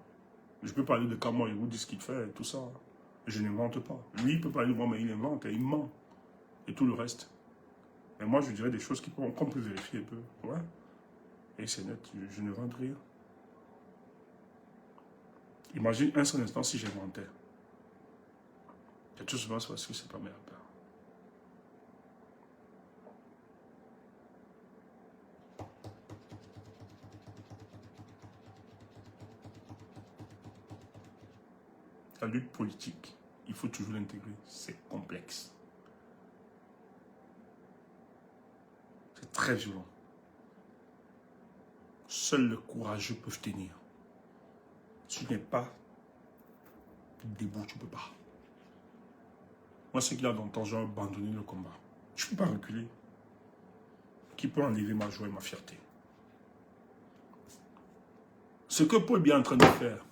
Je peux parler de Kamon, il vous dit ce qu'il fait, et tout ça. Je n'invente pas. Lui, il peut parler de moi, mais il invente, il ment. Et tout le reste. Mais moi, je dirais des choses qu'on peut vérifier un peu. Ouais. Et c'est net, je ne vante rien. Imagine un seul instant si j'inventais. Et tout souvent, c'est parce que c'est pas mes repères. La lutte politique, il faut toujours l'intégrer. C'est complexe. C'est très violent. Seuls les courageux peuvent tenir. Si tu n'es pas debout, tu ne peux pas. Moi, c'est qu'il y a longtemps, j'ai abandonné le combat. Je ne peux pas reculer. Qui peut enlever ma joie et ma fierté? Ce que Paul est bien en train de faire,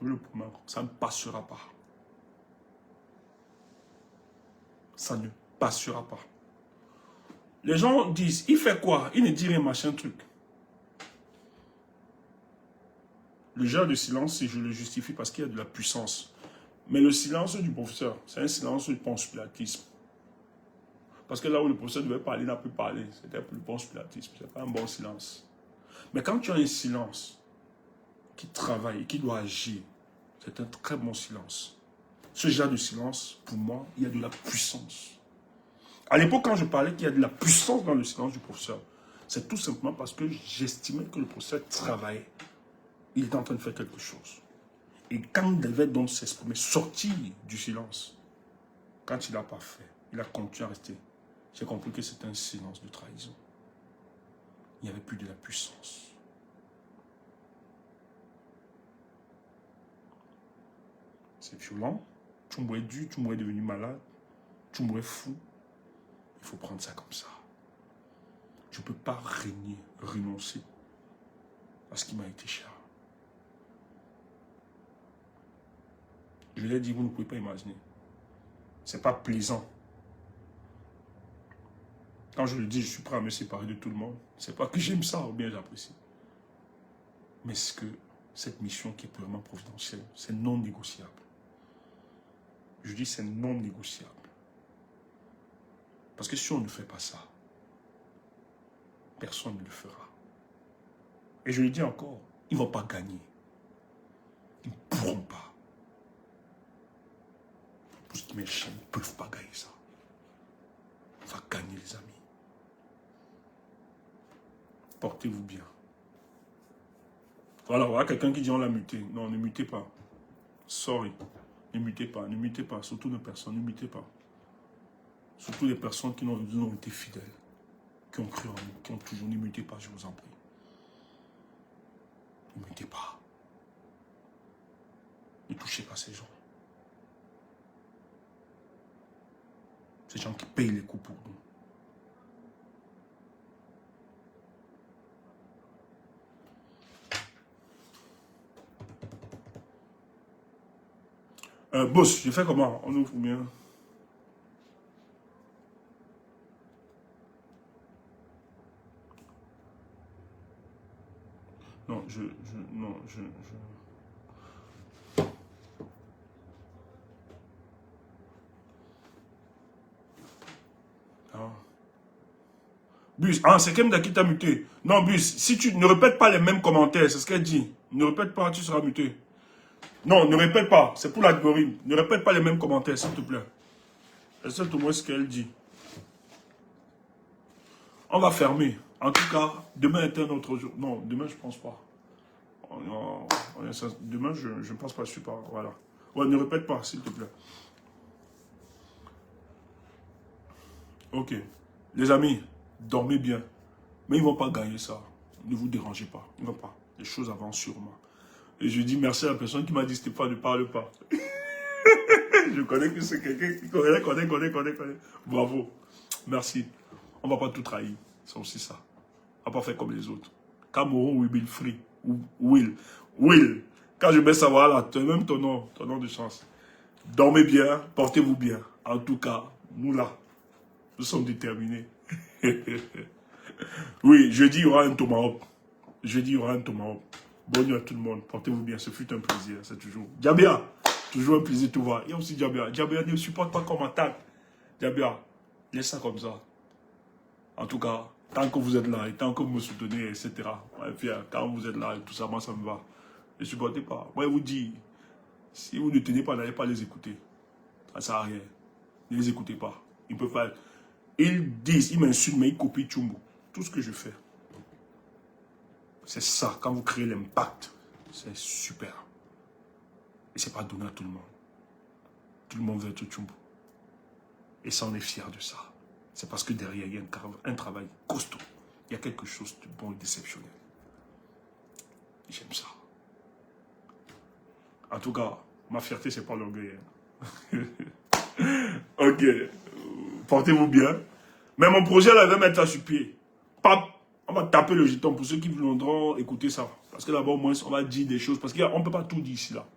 je peux le promettre, ça ne passera pas. Ça ne passera pas. Les gens disent, il fait quoi? Il ne dit rien, machin truc. Le genre de silence, je le justifie parce qu'il y a de la puissance. Mais le silence du professeur, c'est un silence du conspiratisme. Parce que là où le professeur devait parler, il n'a plus parlé. C'était pour le conspiratisme. Ce n'est pas un bon silence. Mais quand tu as un silence qui travaille et qui doit agir, c'est un très bon silence. Ce genre de silence, pour moi, il y a de la puissance. À l'époque, quand je parlais qu'il y a de la puissance dans le silence du professeur, c'est tout simplement parce que j'estimais que le professeur travaillait. Il était en train de faire quelque chose. Et quand il devait donc s'exprimer, sortir du silence, quand il n'a pas fait, il a continué à rester. J'ai compris que c'était un silence de trahison. Il n'y avait plus de la puissance. C'est violent. Tu m'aurais dû, tu m'aurais devenu malade, tu m'aurais fou. Il faut prendre ça comme ça. Je ne peux pas régner, renoncer à ce qui m'a été cher. Je l'ai dit, vous ne pouvez pas imaginer. Ce n'est pas plaisant. Quand je le dis, je suis prêt à me séparer de tout le monde. Ce n'est pas que j'aime ça ou bien j'apprécie. Mais c'est que cette mission qui est purement providentielle, c'est non négociable. Je dis c'est non négociable. Parce que si on ne fait pas ça, personne ne le fera. Et je le dis encore, ils ne vont pas gagner. Ils ne pourront pas. Pour ce qui m'est cher, ils ne peuvent pas gagner ça. On va gagner, les amis. Portez-vous bien. Voilà, voilà quelqu'un qui dit on l'a muté. Non, ne mutez pas. Sorry. Ne mutez pas. Surtout les personnes, ne mutez pas. Surtout les personnes qui nous ont été fidèles, qui ont cru en nous, qui ont toujours, ne mutez pas, je vous en prie. Ne mutez pas. Ne touchez pas ces gens. Ces gens qui payent les coups pour nous. Boss, je fais comment? On ouvre bien. Non, non, Ah. Bus, c'est Kemda qui t'a muté. Non, Bus, si tu ne répètes pas les mêmes commentaires, c'est ce qu'elle dit. Ne répète pas, tu seras muté. Non, ne répète pas, c'est pour l'algorithme. Ne répète pas les mêmes commentaires, s'il te plaît. C'est tout moi ce qu'elle dit. On va fermer. En tout cas, demain est un autre jour. Non, demain, je pense pas. Demain, je ne pense pas, je suis pas. Voilà. Ouais, ne répète pas, s'il te plaît. Ok. Les amis, dormez bien. Mais ils ne vont pas gagner ça. Ne vous dérangez pas. Ils ne vont pas. Les choses avancent sûrement. Et je dis merci à la personne qui m'a dit Stéphane, ne parle pas. Je connais que c'est quelqu'un qui connaît. Bravo. Merci. On ne va pas tout trahir. C'est aussi ça. On ne va pas faire comme les autres. Cameroun, we will free. Will. Quand je mets ça, voilà, même ton nom de chance. Dormez bien, portez-vous bien. En tout cas, nous là, nous sommes déterminés. Oui, jeudi, il y aura un tomahawk. Bonne nuit à tout le monde. Portez-vous bien. Ce fut un plaisir. C'est toujours. Djabia. Toujours un plaisir de te voir. Il y a aussi Djabia. Djabia ne supporte pas qu'on m'attaque. Djabia, laisse ça comme ça. En tout cas, tant que vous êtes là et tant que vous me soutenez, etc. Et puis, quand vous êtes là et tout ça, moi, ça me va. Ne supportez pas. Moi, je vous dis, si vous ne tenez pas, n'allez pas les écouter. Ça ne sert à rien. Ne les écoutez pas. Ils peuvent pas. Ils disent, ils m'insultent, mais ils copient Tchumbo. Tout ce que je fais. C'est ça, quand vous créez l'impact, c'est super. Et c'est pas donné à tout le monde. Tout le monde veut être Tchumbo. Et ça, on est fiers de ça. C'est parce que derrière, il y a un travail costaud. Il y a quelque chose de bon et d'exceptionnel. J'aime ça. En tout cas, ma fierté, c'est pas l'orgueil. Ok. Portez-vous bien. Mais mon projet, là, va mettre ça sur pied. Pas. On va taper le jeton pour ceux qui voudront écouter ça. Parce que là-bas, au moins, on va dire des choses. Parce qu'on ne peut pas tout dire ici, là.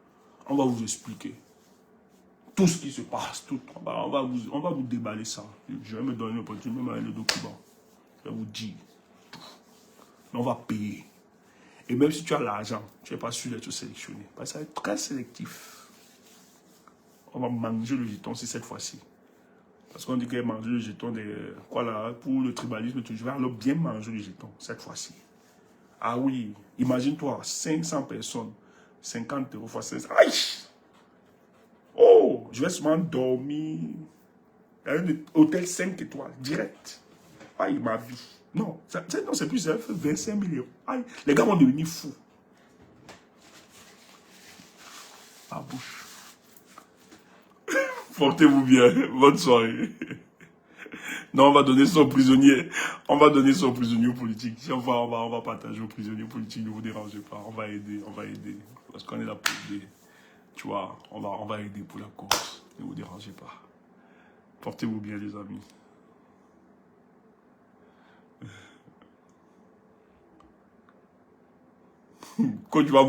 On va vous expliquer tout ce qui se passe. Tout. On va vous déballer ça. Je vais me donner l'opportunité de me mettre le document. Je vais vous dire tout. Mais on va payer. Et même si tu as l'argent, tu n'es pas sûr d'être sélectionné. Parce que ça va être très sélectif. On va manger le jeton, c'est cette fois-ci. Parce qu'on dit qu'elle mange le jeton pour le tribalisme, je vais alors bien manger le jeton, cette fois-ci. Ah oui, imagine-toi, 500 personnes, 50 € fois 500. Aïe! Oh, je vais seulement dormir dans un hôtel 5 étoiles, direct. Aïe, ma vie. Non, c'est plus, ça fait 25 000 €. Aïe, les gars vont devenir fous. À bouche. Portez-vous bien. Bonne soirée. Non, on va donner son prisonnier. On va donner son prisonnier politique. Si on va partager aux prisonniers politiques, ne vous dérangez pas. On va aider. Parce qu'on est là pour aider. Tu vois, on va aider pour la cause. Ne vous dérangez pas. Portez-vous bien, les amis. Quand tu vas